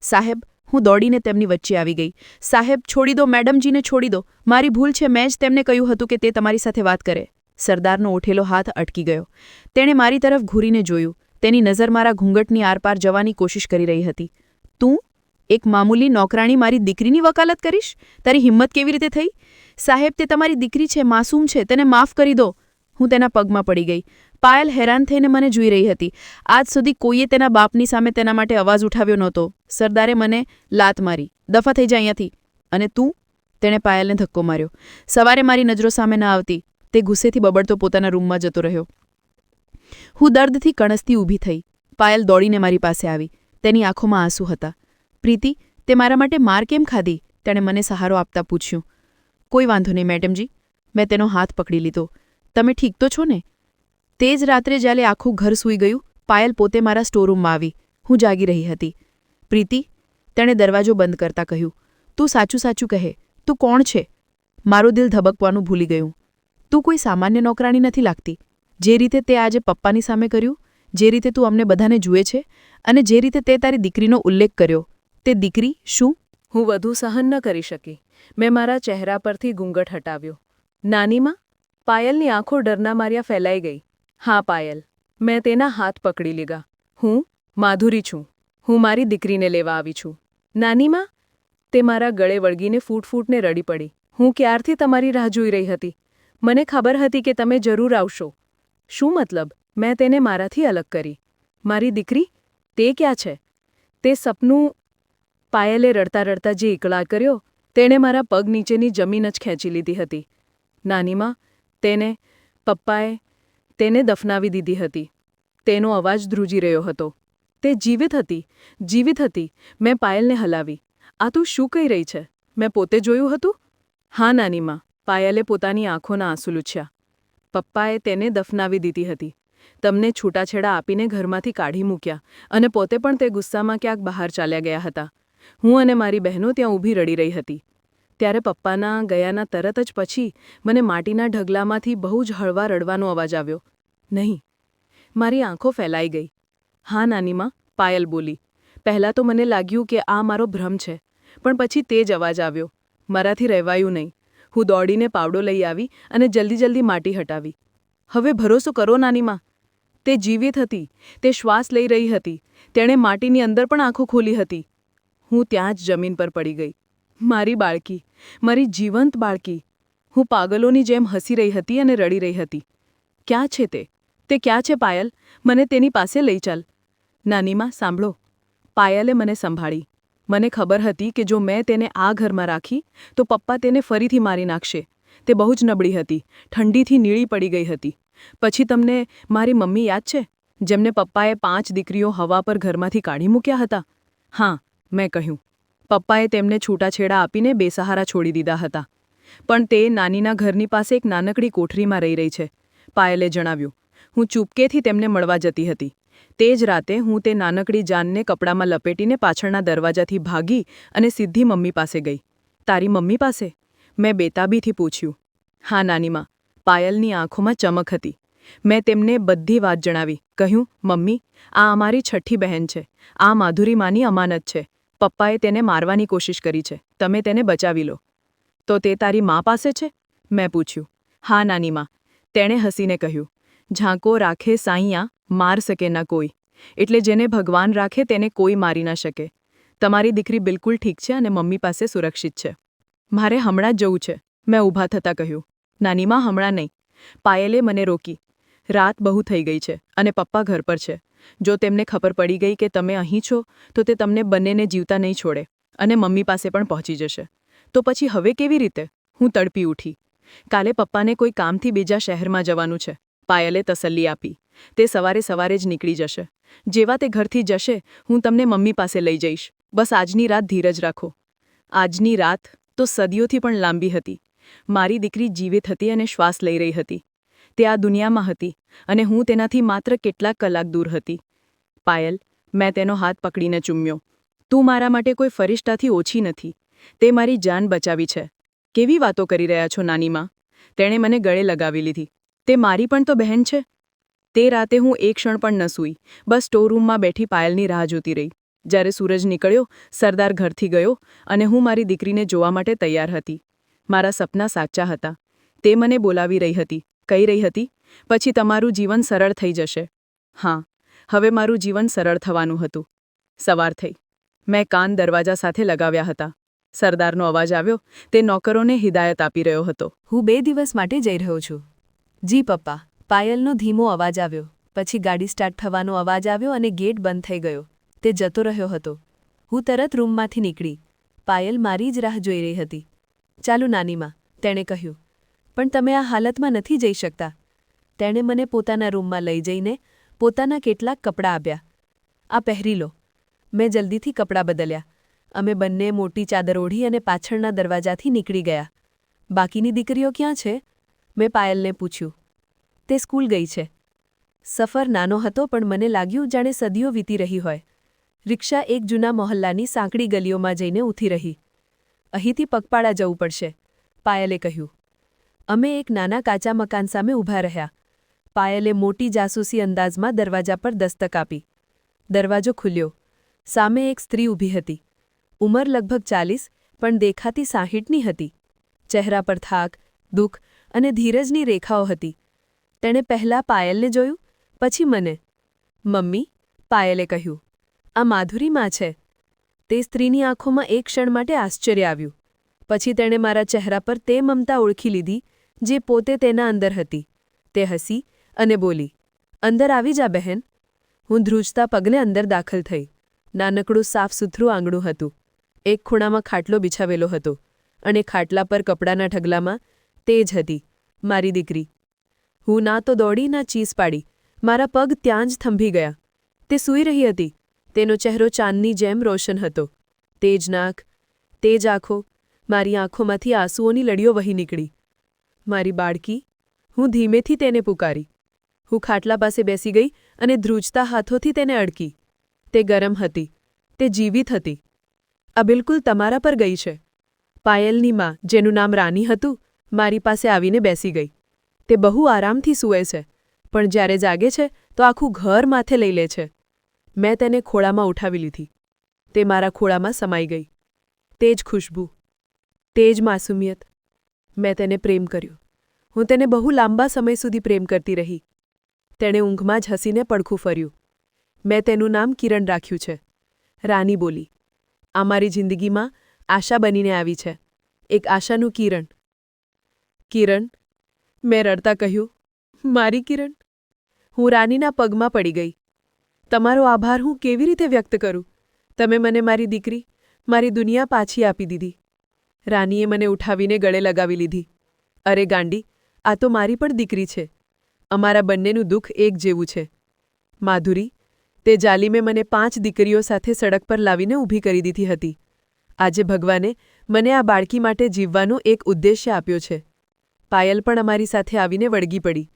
સાહેબ, હું દોડીને તેમની વચ્ચે આવી ગઈ. સાહેબ, છોડી દો, મેડમજીને છોડી દો. મારી ભૂલ છે, મેં જ તેમને કહ્યું હતું કે તે તમારી સાથે વાત કરે. સરદારનો ઉઠેલો હાથ અટકી ગયો. તેણે મારી તરફ ઘૂરીને જોયું. તેની નજર મારા ઘૂંઘટની આરપાર જવાની કોશિશ કરી રહી હતી. તું? એક મામૂલી નોકરાણી મારી દીકરીની વકાલત કરીશ? તારી હિંમત કેવી રીતે થઈ? સાહેબ, તે તમારી દીકરી છે, માસૂમ છે, તેને માફ કરી દો. હું તેના પગમાં પડી ગઈ. પાયલ હેરાન થઈને મને જોઈ રહી હતી. આજ સુધી કોઈએ તેના બાપની સામે તેના માટે અવાજ ઉઠાવ્યો નહોતો. સરદારે મને લાત મારી. દફા થઈ જા અહીંયાથી. અને તું? તેણે પાયલને ધક્કો માર્યો. સવારે મારી નજરો સામે ન આવતી. તે ગુસ્સેથી બબડતો પોતાના રૂમમાં જતો રહ્યો. હું દર્દથી કણસતી ઊભી થઈ. પાયલ દોડીને મારી પાસે આવી. તેની આંખોમાં આંસુ હતા. પ્રીતિ, તે મારા માટે માર કેમ ખાધી? તેણે મને સહારો આપતા પૂછ્યું. કોઈ વાંધો નહીં મેડમજી. મેં તેનો હાથ પકડી લીધો. તમે ઠીક તો છો ને? તે જ રાત્રે જ્યારે આખું ઘર સૂઈ ગયું, પાયલ પોતે મારા સ્ટોરરૂમમાં આવી. હું જાગી રહી હતી. પ્રીતિ, તેણે દરવાજો બંધ કરતા કહ્યું. તું સાચું સાચું કહે. તું કોણ છે? મારું દિલ ધબકવાનું ભૂલી ગયું. તું કોઈ સામાન્ય નોકરાણી નથી લાગતી. જે રીતે તે આજે પપ્પાની સામે કર્યું, જે રીતે તું અમને બધાને જુએ છે, અને જે રીતે તે તારી દીકરીનો ઉલ્લેખ કર્યો, તે દીકરી શું? હું વધુ સહન ન કરી શકી. મેં મારા ચહેરા પરથી ઘૂંઘટ હટાવ્યો. નાનીમાં? પાયલની આંખો ડરના માર્યા ફેલાઈ ગઈ. હા પાયલ, મેં તેના હાથ પકડી લીધા. હું માધુરી છું. હું મારી દીકરીને લેવા આવી છું. નાનીમાં? તે મારા ગળે વળગીને ફૂટ-ફૂટને રડી પડી. હું ક્યારથી તમારી રાહ જોઈ રહી હતી. મને ખબર હતી કે તમે જરૂર આવશો. શું મતલબ? મેં તેને મારાથી અલગ કરી. મારી દીકરી? તે ક્યાં છે? તે સપનું... પાયલે રડતા રડતા જે ઇકલાર કર્યો, તેણે મારા પગ નીચેની જમીન જ ખેંચી લીધી હતી. નાનીમાં, પપ્પાએ તેને દફનાવી દીધી હતી. તેનો અવાજ ધ્રુજી રહ્યો હતો. તે જીવિત હતી, જીવિત હતી. મેં પાયલને હલાવી. આ તું શું કહી રહી છે? મેં પોતે જોયું હતું? હા નાનીમાં, પાયલે પોતાની આંખોના આંસુ લૂછ્યા. પપ્પાએ તેને દફનાવી દીધી હતી. તમને છૂટાછેડા આપીને ઘરમાંથી કાઢી મૂક્યા, અને પોતે પણ તે ગુસ્સામાં ક્યાંક બહાર ચાલ્યા ગયા હતા. હું અને મારી બહેનો ત્યાં ઊભી રડી રહી હતી. ત્યારે પપ્પાના ગયાના તરત જ પછી મને માટીના ઢગલામાંથી બહુ જ હળવા રડવાનો અવાજ આવ્યો. નહીં. મારી આંખો ફેલાઈ ગઈ. હા નાનીમાં, પાયલ બોલી. પહેલાં તો મને લાગ્યું કે આ મારો ભ્રમ છે, પણ પછી તે જ અવાજ આવ્યો. મારાથી રહેવાયું નહીં. હું દોડીને પાવડો લઈ આવી અને જલ્દી માટી હટાવી. હવે ભરોસો કરો નાનીમાં, તે જીવિત હતી. તે શ્વાસ લઈ રહી હતી. તેણે માટીની અંદર પણ આંખો ખોલી હતી. હું ત્યાં જ જમીન પર પડી ગઈ. મારી બાળકી, મારી જીવંત બાળકી. હું પાગલોની જેમ હસી રહી હતી અને રડી રહી હતી. ક્યાં છે તે? તે ક્યાં છે પાયલ? મને તેની પાસે લઈ ચાલ. નાનીમાં, સાંભળો. પાયલે મને સંભાળી. મને ખબર હતી કે જો મેં તેને આ ઘરમાં રાખી તો પપ્પા તેને ફરીથી મારી નાખશે. તે બહુ જ નબળી હતી, ઠંડીથી નીળી પડી ગઈ હતી. પછી તમને મારી મમ્મી યાદ છે, જેમને પપ્પાએ 5 દીકરીઓ હવા પર ઘરમાંથી કાઢી મૂક્યા હતા? હા, મેં કહ્યું. પપ્પાએ તેમને છૂટાછેડા આપીને બેસહારા છોડી દીધા હતા. પણ તે નાનીના ઘરની પાસે એક નાનકડી કોઠરીમાં રહી રહી છે, પાયલે જણાવ્યું. હું ચૂપકેથી તેમને મળવા જતી હતી. તે જ રાતે હું તે નાનકડી જાનને કપડામાં લપેટીને પાછળના દરવાજાથી ભાગી અને સીધી મમ્મી પાસે ગઈ. તારી મમ્મી પાસે? મેં બેતાબીથી પૂછ્યું. હા નાનીમાં. પાયલની આંખોમાં ચમક હતી. મેં તેમને બધી વાત જણાવી. કહ્યું, મમ્મી, આ અમારી 6ઠ્ઠી બહેન છે. આ માધુરી માની અમાનત છે.
પપ્પાએ તેને મારવાની કોશિશ કરી છે, તમે તેને બચાવી લો. તો તે તારી મા પાસે છે? મેં પૂછ્યું. હા નાની માં, તેણે હસીને કહ્યું. ઝાંકો રાખે સાઈયા, માર શકે ના કોઈ. એટલે જેને ભગવાન રાખે તેને કોઈ મારી ના શકે. તમારી દીકરી બિલકુલ ઠીક છે અને મમ્મી પાસે સુરક્ષિત છે. મારે હમણાં જ જવું છે, મેં ઊભા થતાં કહ્યું. નાનીમાં હમણાં નહીં. પાયલે મને રોકી. રાત બહુ થઈ ગઈ છે અને પપ્પા ઘર પર છે. જો તેમને ખબર પડી ગઈ કે તમે અહીં છો તો તે તમને બંનેને જીવતા નહીં છોડે અને મમ્મી પાસે પણ પહોંચી જશે. તો પછી હવે કેવી રીતે? હું તડપી ઉઠી. કાલે પપ્પાને કોઈ કામથી બીજા શહેરમાં જવાનું છે, પાયલે તસલ્લી આપી. તે સવારે સવારે જ નીકળી જશે. જેવા તે ઘરથી જશે હું તમને મમ્મી પાસે લઈ જઈશ. બસ આજની રાત ધીરજ રાખો. આજની રાત તો સદીઓથી પણ લાંબી હતી. મારી દીકરી જીવિત હતી અને શ્વાસ લઈ રહી હતી. તે આ દુનિયામાં હતી અને હું તેનાથી માત્ર કેટલાક કલાક દૂર હતી. પાયલ, મેં તેનો હાથ પકડીને ચૂમ્યો. તું મારા માટે કોઈ ફરિશ્તાથી ઓછી નથી. તે મારી જાન બચાવી છે. કેવી વાતો કરી રહ્યા છો નાનીમાં? તેણે મને ગળે લગાવી લીધી. તે મારી પણ તો બહેન છે. તે રાતે હું એક ક્ષણ પણ ન સૂઈ. બસ સ્ટોરરૂમમાં બેઠી પાયલની રાહ જોતી રહી. જ્યારે સૂરજ નીકળ્યો, સરદાર ઘરથી ગયો અને હું મારી દીકરીને જોવા માટે તૈયાર હતી. મારા સપના સાચા હતા. તે મને બોલાવી રહી હતી, કહી રહી હતી, પછી તમારું જીવન સરળ થઈ જશે. હા, હવે મારું જીવન સરળ થવાનું હતું. સવાર થઈ. મેં કાન દરવાજા સાથે લગાવ્યા હતા. સરદારનો અવાજ આવ્યો. તે નોકરોને હિદાયત આપી રહ્યો હતો.
હું 2 દિવસ માટે જઈ રહ્યો છું. જી પપ્પા. પાયલનો ધીમો અવાજ આવ્યો. પછી ગાડી સ્ટાર્ટ થવાનો અવાજ આવ્યો અને ગેટ બંધ થઈ ગયો. તે જતો રહ્યો હતો. હું તરત રૂમમાંથી નીકળી. પાયલ મારી જ રાહ જોઈ રહી હતી. ચાલો નાનીમાં, તેણે કહ્યું. પણ તમે આ હાલતમાં નથી જઈ શકતા. તેણે મને પોતાના રૂમમાં લઈ જઈને પોતાના કેટલાક કપડાં આપ્યા. આ પહેરી લો. મેં જલ્દીથી કપડાં બદલ્યા. અમે બંને મોટી ચાદર ઓઢી અને પાછળના દરવાજાથી નીકળી ગયા. બાકીની દીકરીઓ ક્યાં છે? મેં પાયલને પૂછ્યું. તે સ્કૂલ ગઈ છે. સફર નાનો હતો પણ મને લાગ્યું જાણે સદીઓ વીતી રહી હોય. રિક્ષા એક જૂના મોહલ્લાની સાંકડી ગલીઓમાં જઈને ઊભી રહી. અહીંથી પગપાળા જવું પડશે, પાયલે કહ્યું. અમે એક નાના કાચા મકાન સામે ઊભા રહ્યા. પાયલે મોટી જાસૂસી અંદાજમાં દરવાજા પર દસ્તક આપી. દરવાજો ખુલ્યો. સામે એક સ્ત્રી ઊભી હતી. ઉંમર લગભગ 40 પણ દેખાતી 60ની હતી. ચહેરા પર થાક, દુઃખ અને ધીરજની રેખાઓ હતી. તેણે પહેલાં પાયલને જોયું, પછી મને. મમ્મી, પાયલે કહ્યું. આ માધુરી માં છે. તે સ્ત્રીની આંખોમાં એક ક્ષણ માટે આશ્ચર્ય આવ્યું. પછી તેણે મારા ચહેરા પર તે મમતા ઓળખી લીધી જે પોતે તેના અંદર હતી. તે હસી અને બોલી, અંદર આવી જા બહેન. હું ધ્રુજતા પગલે અંદર દાખલ થઈ. નાનકડું સાફ સુથરું આંગણું હતું. એક ખૂણામાં ખાટલો બિછાવેલો હતો અને ખાટલા પર કપડાના ઢગલામાં તે જ હતી, મારી દીકરી. હું ના તો દોડી ના ચીસ પાડી. મારા પગ ત્યાં જ થંભી ગયા. તે સૂઈ રહી હતી. તેનો ચહેરો ચાંદની જેમ રોશન હતો. તેજ નાક, તેજ આંખો. મારી આંખોમાંથી આંસુઓની લડીઓ વહી નીકળી. મારી બાળકી, હું ધીમેથી તેને પુકારી. હું ખાટલા પાસે બેસી ગઈ અને ધ્રુજતા હાથોથી તેને અડકી. તે ગરમ હતી. તે જીવિત હતી. આ બિલકુલ તમારા પર ગઈ છે. પાયલની માં, જેનું નામ રાની હતું, મારી પાસે આવીને બેસી ગઈ. તે બહુ આરામથી સૂવે છે, પણ જ્યારે જાગે છે તો આખું ઘર માથે લઈ લે છે. મેં તેને ખોળામાં ઉઠાવી લીધી. તે મારા ખોળામાં સમાઈ ગઈ. તે જ ખુશ્બુ, તે જ માસુમિયત. મેં તેને પ્રેમ કર્યો. હું તેને બહુ લાંબા સમય સુધી પ્રેમ કરતી રહી. તેણે ઊંઘમાં જ હસીને પડખું ફર્યું. મેં તેનું નામ કિરણ રાખ્યું છે. રાની બોલી. આ મારી જિંદગીમાં આશા બનીને આવી છે. એક આશાનું કિરણ. કિરણ, મેં રડતા કહ્યું. મારી કિરણ. હું રાનીના પગમાં પડી ગઈ. તમારો આભાર હું કેવી રીતે વ્યક્ત કરું? તમે મને મારી દીકરી, મારી દુનિયા પાછી આપી દીધી. રાનીએ મને ઉઠાવીને ગળે લગાવી લીધી. અરે ગાંડી, આ તો મારી પણ દીકરી છે. અમારા બંનેનું દુઃખ એક જેવું છે. માધુરી, તે જાલિમે મને 5 દીકરીઓ સાથે સડક પર લાવીને ઊભી કરી દીધી હતી. આજે ભગવાને મને આ બાળકી માટે જીવવાનો એક ઉદ્દેશ્ય આપ્યો છે. પાયલ પણ અમારી સાથે આવીને વળગી પડી.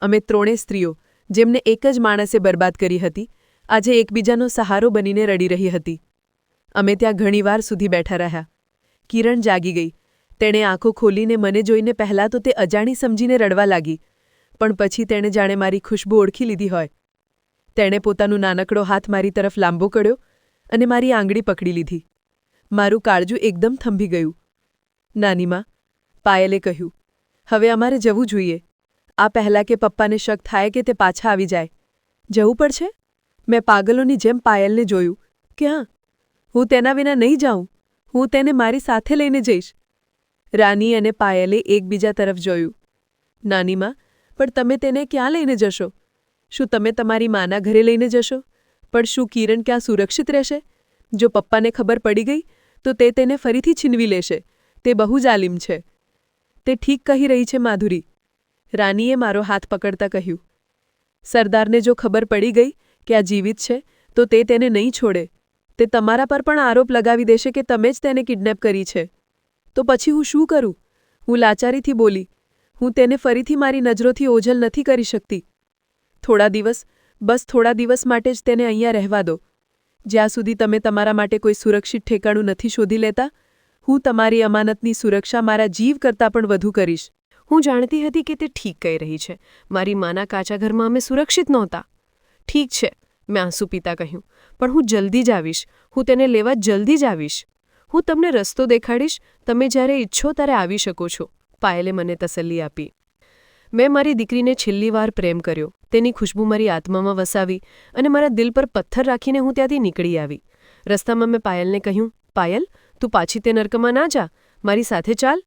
અમે 3 સ્ત્રીઓ, જેમને એક જ માણસે બરબાદ કરી હતી, આજે એકબીજાનો સહારો બનીને રડી રહી હતી. અમે ત્યાં ઘણીવાર સુધી બેઠા રહ્યા. કિરણ જાગી ગઈ. તેણે આંખો ખોલીને મને જોઈને પહેલાં તો તે અજાણી સમજીને રડવા લાગી, પણ પછી તેણે જાણે મારી ખુશ્બુ ઓળખી લીધી હોય. તેણે પોતાનો નાનકડો હાથ મારી તરફ લાંબો કર્યો
અને મારી આંગળી પકડી લીધી. મારું કાળજું એકદમ થંભી ગયું. નાનીમા, પાયલે કહ્યું, હવે અમારે જવું જોઈએ. આ પહેલાં કે પપ્પાને શક થાય કે તે પાછા આવી જાય. જવું પડશે? મેં પાગલોની જેમ પાયલને જોયું. ક્યાં? હું તેના વિના નહીં જાઉં. હું તેને મારી સાથે લઈને જઈશ. રાની અને પાયલે એકબીજા તરફ જોયું. નાનીમા, પણ તમે તેને ક્યાં લઈને જશો? શું તમે તમારી માના ઘરે લઈને જશો? પણ શું કિરણ ક્યાં સુરક્ષિત રહેશે? જો પપ્પાને ખબર પડી ગઈ તો તે તેને ફરીથી છીનવી લેશે. તે બહુ જાલિમ છે. તે ઠીક કહી રહી છે માધુરી. રાનીએ મારો હાથ પકડતા કહ્યું. સરદારને જો ખબર પડી ગઈ કે આ જીવિત છે તો તે તેને નહીં છોડે. તે તમારા પર પણ આરોપ લગાવી દેશે કે તમે જ તેને કિડનેપ કરી છે. તો પછી હું શું કરું? હું લાચારીથી બોલી. હું તેને ફરીથી મારી નજરોથી ઓझલ નથી કરી શકતી. થોડા દિવસ, બસ થોડા દિવસ માટે જ તેને અહીંયા રહેવા દો. જ્યાં સુધી તમે તમારા માટે કોઈ સુરક્ષિત ઠેકાણું નથી શોધી લેતા, હું તમારી અમાનતની સુરક્ષા મારા જીવ કરતાં પણ વધુ કરીશ.
હું જાણતી હતી કે તે ઠીક કહી રહી છે. મારી માના કાચા ઘરમાં અમે સુરક્ષિત નહોતા. ઠીક છે, મેં આંસુ પીતા કહ્યું, પણ હું જલ્દી જ આવીશ. હું તેને લેવા જલ્દી જ આવીશ. હું તમને રસ્તો દેખાડીશ. તમે જ્યારે ઈચ્છો ત્યારે આવી શકો છો. પાયલે મને તસલ્લી આપી. મેં મારી દીકરીને છેલ્લી વાર પ્રેમ કર્યો. તેની ખુશ્બુ મારી આત્મામાં વસાવી અને મારા દિલ પર પથ્થર રાખીને હું ત્યાંથી નીકળી આવી. રસ્તામાં મેં પાયલને કહ્યું, પાયલ, તું પાછી તે નર્કમાં ના જા. મારી સાથે ચાલ.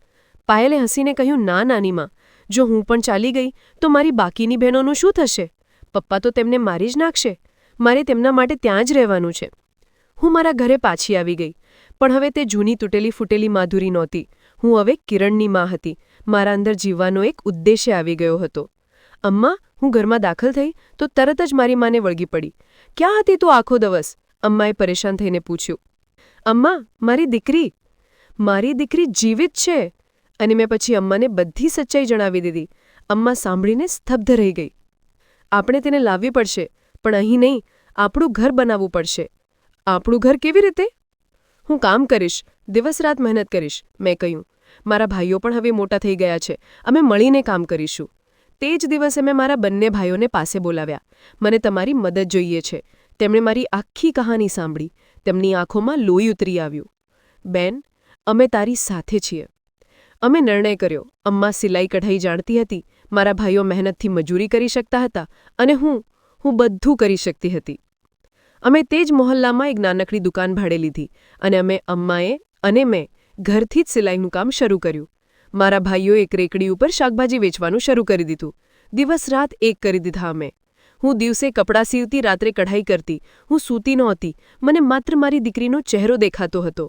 પાયલે હસીને કહ્યું, ના નાનીમાં, જો હું પણ ચાલી ગઈ તો મારી બાકીની બહેનોનું શું થશે? પપ્પા તો તેમને મારી જ નાખશે. મારે તેમના માટે ત્યાં જ રહેવાનું છે. હું મારા ઘરે પાછી આવી ગઈ. પણ હવે તે જૂની તૂટેલી ફૂટેલી માધુરી નહોતી. હું હવે કિરણની મા હતી. મારા અંદર જીવવાનો એક ઉદ્દેશ્ય આવી ગયો હતો. અમ્મા, હું ઘરમાં દાખલ થઈ તો તરત જ મારી માને વળગી પડી. ક્યાં હતી તું આખો દિવસ? અમ્માએ પરેશાન થઈને પૂછ્યું. અમ્મા, મારી દીકરી જીવિત છે. અને મેં પછી અમ્માને બધી સચ્ચાઈ જણાવી દીધી. અમ્મા સાંભળીને સ્તબ્ધ રહી ગઈ. આપણે તેને લાવવી પડશે, પણ અહીં નહીં, આપણું ઘર બનાવવું પડશે. આપણું ઘર કેવી રીતે? હું કામ કરીશ, દિવસ રાત મહેનત કરીશ, મેં કહ્યું. મારા ભાઈઓ પણ હવે મોટા થઈ ગયા છે. અમે મળીને કામ કરીશું. તે જ દિવસે મેં મારા બંને ભાઈઓને પાસે બોલાવ્યા. મને તમારી મદદ જોઈએ છે. તેમણે મારી આખી કહાની સાંભળી. તેમની આંખોમાં લોહી ઉતરી આવ્યું. બેન, અમે તારી સાથે છીએ. અમે નિર્ણય કર્યો. અમ્મા સિલાઈ કઢાઈ જાણતી હતી. મારા ભાઈઓ મહેનતથી મજૂરી કરી શકતા હતા. અને હું બધું કરી શકતી હતી. અમે તે જ મોહલ્લામાં એક નાનકડી દુકાન ભાડે લીધી અને અમ્માએ અને મેં ઘરથી જ સિલાઈનું કામ શરૂ કર્યું. મારા ભાઈઓએ એક રેકડી ઉપર શાકભાજી વેચવાનું શરૂ કરી દીધું. દિવસ રાત એક કરી દીધા અમે. હું દિવસે કપડાં સીવતી, રાત્રે કઢાઈ કરતી. હું સૂતી નહોતી. મને માત્ર મારી દીકરીનો ચહેરો દેખાતો હતો.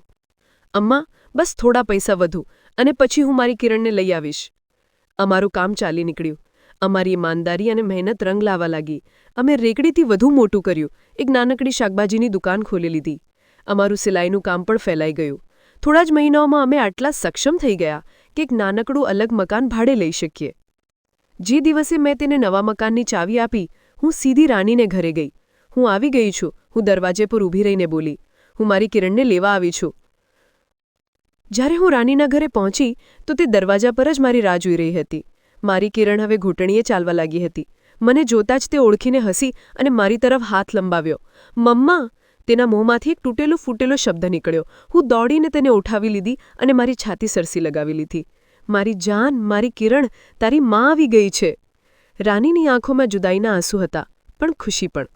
અમ્મા, બસ થોડા પૈસા વધુ અને પછી હું મારી કિરણને લઈ આવીશ. અમારું કામ ચાલી નીકળ્યું. અમારી ઈમાનદારી અને મહેનત રંગ લાવવા લાગી. અમે રેકડીથી વધુ મોટું કર્યું. એક નાનકડી શાકભાજીની દુકાન ખોલી લીધી. અમારું સિલાઈનું કામ પણ ફેલાઈ ગયું. થોડા જ મહિનાઓમાં અમે આટલા સક્ષમ થઈ ગયા કે એક નાનકડું અલગ મકાન ભાડે લઈ શકીએ. જે દિવસે મેં તેને નવા મકાનની ચાવી આપી, હું સીધી રાનીને ઘરે ગઈ. હું આવી ગઈ છું, હું દરવાજે પર ઊભી રહીને બોલી. હું મારી કિરણને લેવા આવી છું. જ્યારે હું રાનીના ઘરે પહોંચી તો તે દરવાજા પર જ મારી રાહ જોઈ રહી હતી. મારી કિરણ હવે ઘૂંટણીએ ચાલવા લાગી હતી. મને જોતાં જ તે ઓળખીને હસી અને મારી તરફ હાથ લંબાવ્યો. મમ્મા! તેના મોંમાંથી એક તૂટેલો ફૂટેલો શબ્દ નીકળ્યો. હું દોડીને તેને ઉઠાવી લીધી અને મારી છાતી સરસી લગાવી લીધી. મારી જાન, મારી કિરણ, તારી મા આવી ગઈ છે. રાનીની આંખોમાં જુદાઈના આંસુ હતા, પણ ખુશી પણ.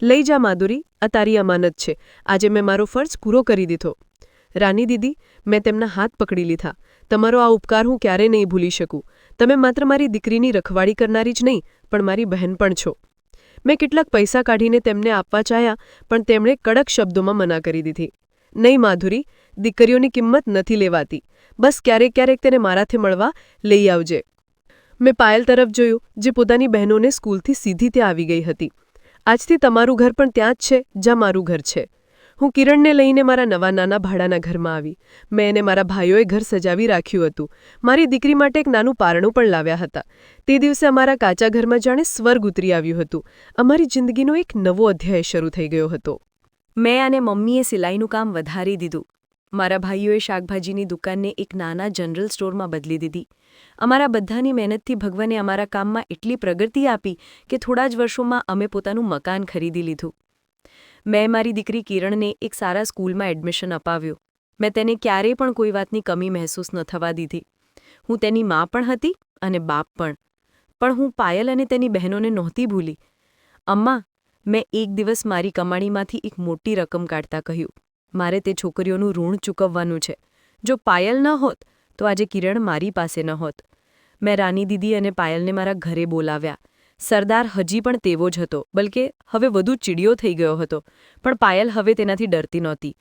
લઈ જા માધુરી, આ તારી અમાનત છે. આજે મેં મારો ફરજ પૂરો કરી દીધો. રાની દીદી, મેં તેમના હાથ પકડી લીધા. તમારો આ ઉપકાર હું ક્યારેય નહીં ભૂલી શકું. તમે માત્ર મારી દીકરીની રખવાડી કરનારી જ નહીં, પણ મારી બહેન પણ છો. મેં કેટલાક પૈસા કાઢીને તેમને આપવા ચાહ્યા, પણ તેમણે કડક શબ્દોમાં મના કરી દીધી. નહીં માધુરી, દીકરીઓની કિંમત નથી લેવાતી. બસ ક્યારેક ક્યારેક તેને મારાથી મળવા લઈ આવજે. મેં પાયલ તરફ જોયું, જે પોતાની બહેનોને સ્કૂલથી સીધી ત્યાં આવી ગઈ હતી. આજથી તમારું ઘર પણ ત્યાં જ છે, જ્યાં મારું ઘર છે. હું કિરણને લઈને મારા નવા નાના ભાડાના ઘરમાં આવી. મેં અને મારા ભાઈઓએ ઘર સજાવી રાખ્યું હતું. મારી દીકરી માટે એક નાનું પારણું પણ લાવ્યા હતા. તે દિવસે અમારા કાચા ઘરમાં જાણે સ્વર્ગ ઉતરી આવ્યું હતું. અમારી જિંદગીનો એક નવો અધ્યાય શરૂ થઈ ગયો હતો.
મેં અને મમ્મીએ સિલાઈનું કામ વધારી દીધું. મારા ભાઈઓએ શાકભાજીની દુકાનને એક નાના જનરલ સ્ટોરમાં બદલી દીધી. અમારા બધાની મહેનતથી ભગવાને અમારા કામમાં એટલી પ્રગતિ આપી કે થોડા જ વર્ષોમાં અમે પોતાનું મકાન ખરીદી લીધું. મેં મારી દીકરી કિરણને એક સારા સ્કૂલમાં એડમિશન અપાવ્યું. મેં તેને ક્યારેય પણ કોઈ વાતની કમી મહેસૂસ ન થવા દીધી. હું તેની મા પણ હતી અને બાપ પણ. પણ હું પાયલ અને તેની બહેનોને નહોતી ભૂલી. અમ્મા, મેં એક દિવસ મારી કમાણીમાંથી એક મોટી રકમ કાઢતા કહ્યું, મારે તે છોકરીઓનું ઋણ ચૂકવવાનું છે. જો પાયલ ન હોત તો આજે કિરણ મારી પાસે ન હોત. મેં રાની દીદી અને પાયલને મારા ઘરે બોલાવ્યા. સરદાર હજી પણ તેવો જ હતો, બલકે હવે વધુ ચીડિયો થઈ ગયો હતો. પણ પાયલ હવે તેનાથી ડરતી નહોતી.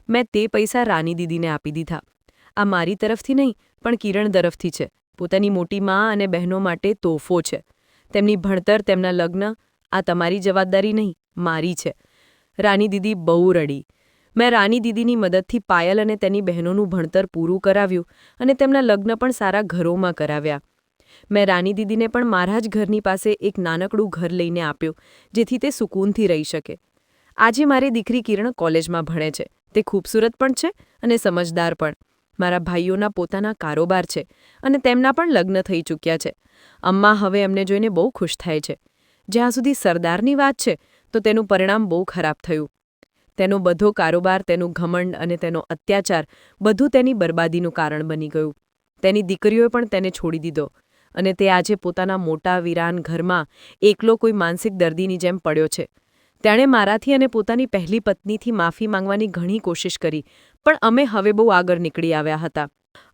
મેં તે પૈસા રાની દીદીને આપી દીધા. આ મારી તરફથી નહીં, પણ કિરણ તરફથી છે. પોતાની મોટી મા અને બહેનો માટે તોહફો છે. તેમની ભણતર, તેમના લગ્ન, આ તમારી જવાબદારી નહીં, મારી છે. રાની દીદી બહુ રડી. મેં રાની દીદીની મદદથી પાયલ અને તેની બહેનોનું ભણતર પૂરું કરાવ્યું અને તેમના લગ્ન પણ સારા ઘરોમાં કરાવ્યા. મેં રાની દીદીને પણ મારા જ ઘરની પાસે એક નાનકડું ઘર લઈને આપ્યું, જેથી તે સુકૂનથી રહી શકે. આજે મારી દીકરી કિરણ કોલેજમાં ભણે છે. તે ખૂબસૂરત પણ છે અને સમજદાર પણ. મારા ભાઈઓના પોતાના કારોબાર છે અને તેમના પણ લગ્ન થઈ ચૂક્યા છે. અમ્મા હવે અમને જોઈને બહુ ખુશ થાય છે. જ્યાં સુધી સરદારની વાત છે તો તેનું પરિણામ બહુ ખરાબ થયું. તેનો બધો કારોબાર, તેનું ઘમંડ અને તેનો અત્યાચાર બધું તેની બરબાદીનું કારણ બની ગયું. તેની દીકરીઓએ પણ તેને છોડી દીધો અને તે આજે પોતાના મોટા વીરાન ઘરમાં એકલો કોઈ માનસિક દર્દીની જેમ પડ્યો છે. તેણે મારાથી અને પોતાની પહેલી પત્નીથી માફી માંગવાની ઘણી કોશિશ કરી, પણ અમે હવે બહુ આગળ નીકળી આવ્યા હતા.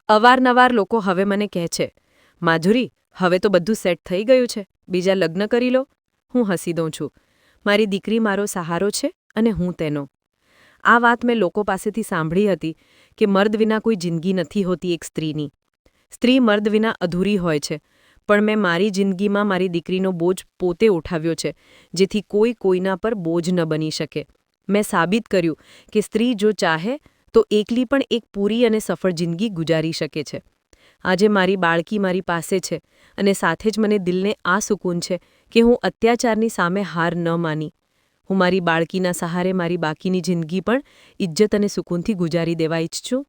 અવારનવાર લોકો હવે મને કહે છે, માધુરી, હવે તો બધું સેટ થઈ ગયું છે, બીજા લગ્ન કરી લો. હું હસી દઉં છું. મારી દીકરી મારો સહારો છે અને હું તેનો. આ વાત મેં લોકો પાસેથી સાંભળી હતી કે મર્દ વિના કોઈ જિંદગી નથી હોતી એક સ્ત્રીની. સ્ત્રી મર્દ વિના અધૂરી હોય છે. પણ મેં મારી જિંદગીમાં મારી દીકરીનો બોજ પોતે ઉઠાવ્યો છે, જેથી કોઈ કોઈના પર બોજ ન બની શકે. મેં સાબિત કર્યું કે સ્ત્રી જો ચાહે તો એકલી પણ એક પૂરી અને સફળ જિંદગી ગુજારી શકે છે. આજે મારી બાળકી મારી પાસે છે અને સાથે જ મને દિલને આ સુકૂન છે કે હું અત્યાચારની સામે હાર ન માની. હું મારી બાળકીના સહારે મારી બાકીની જિંદગી પણ ઇજ્જત અને સુકૂનથી ગુજારી દેવા ઈચ્છું.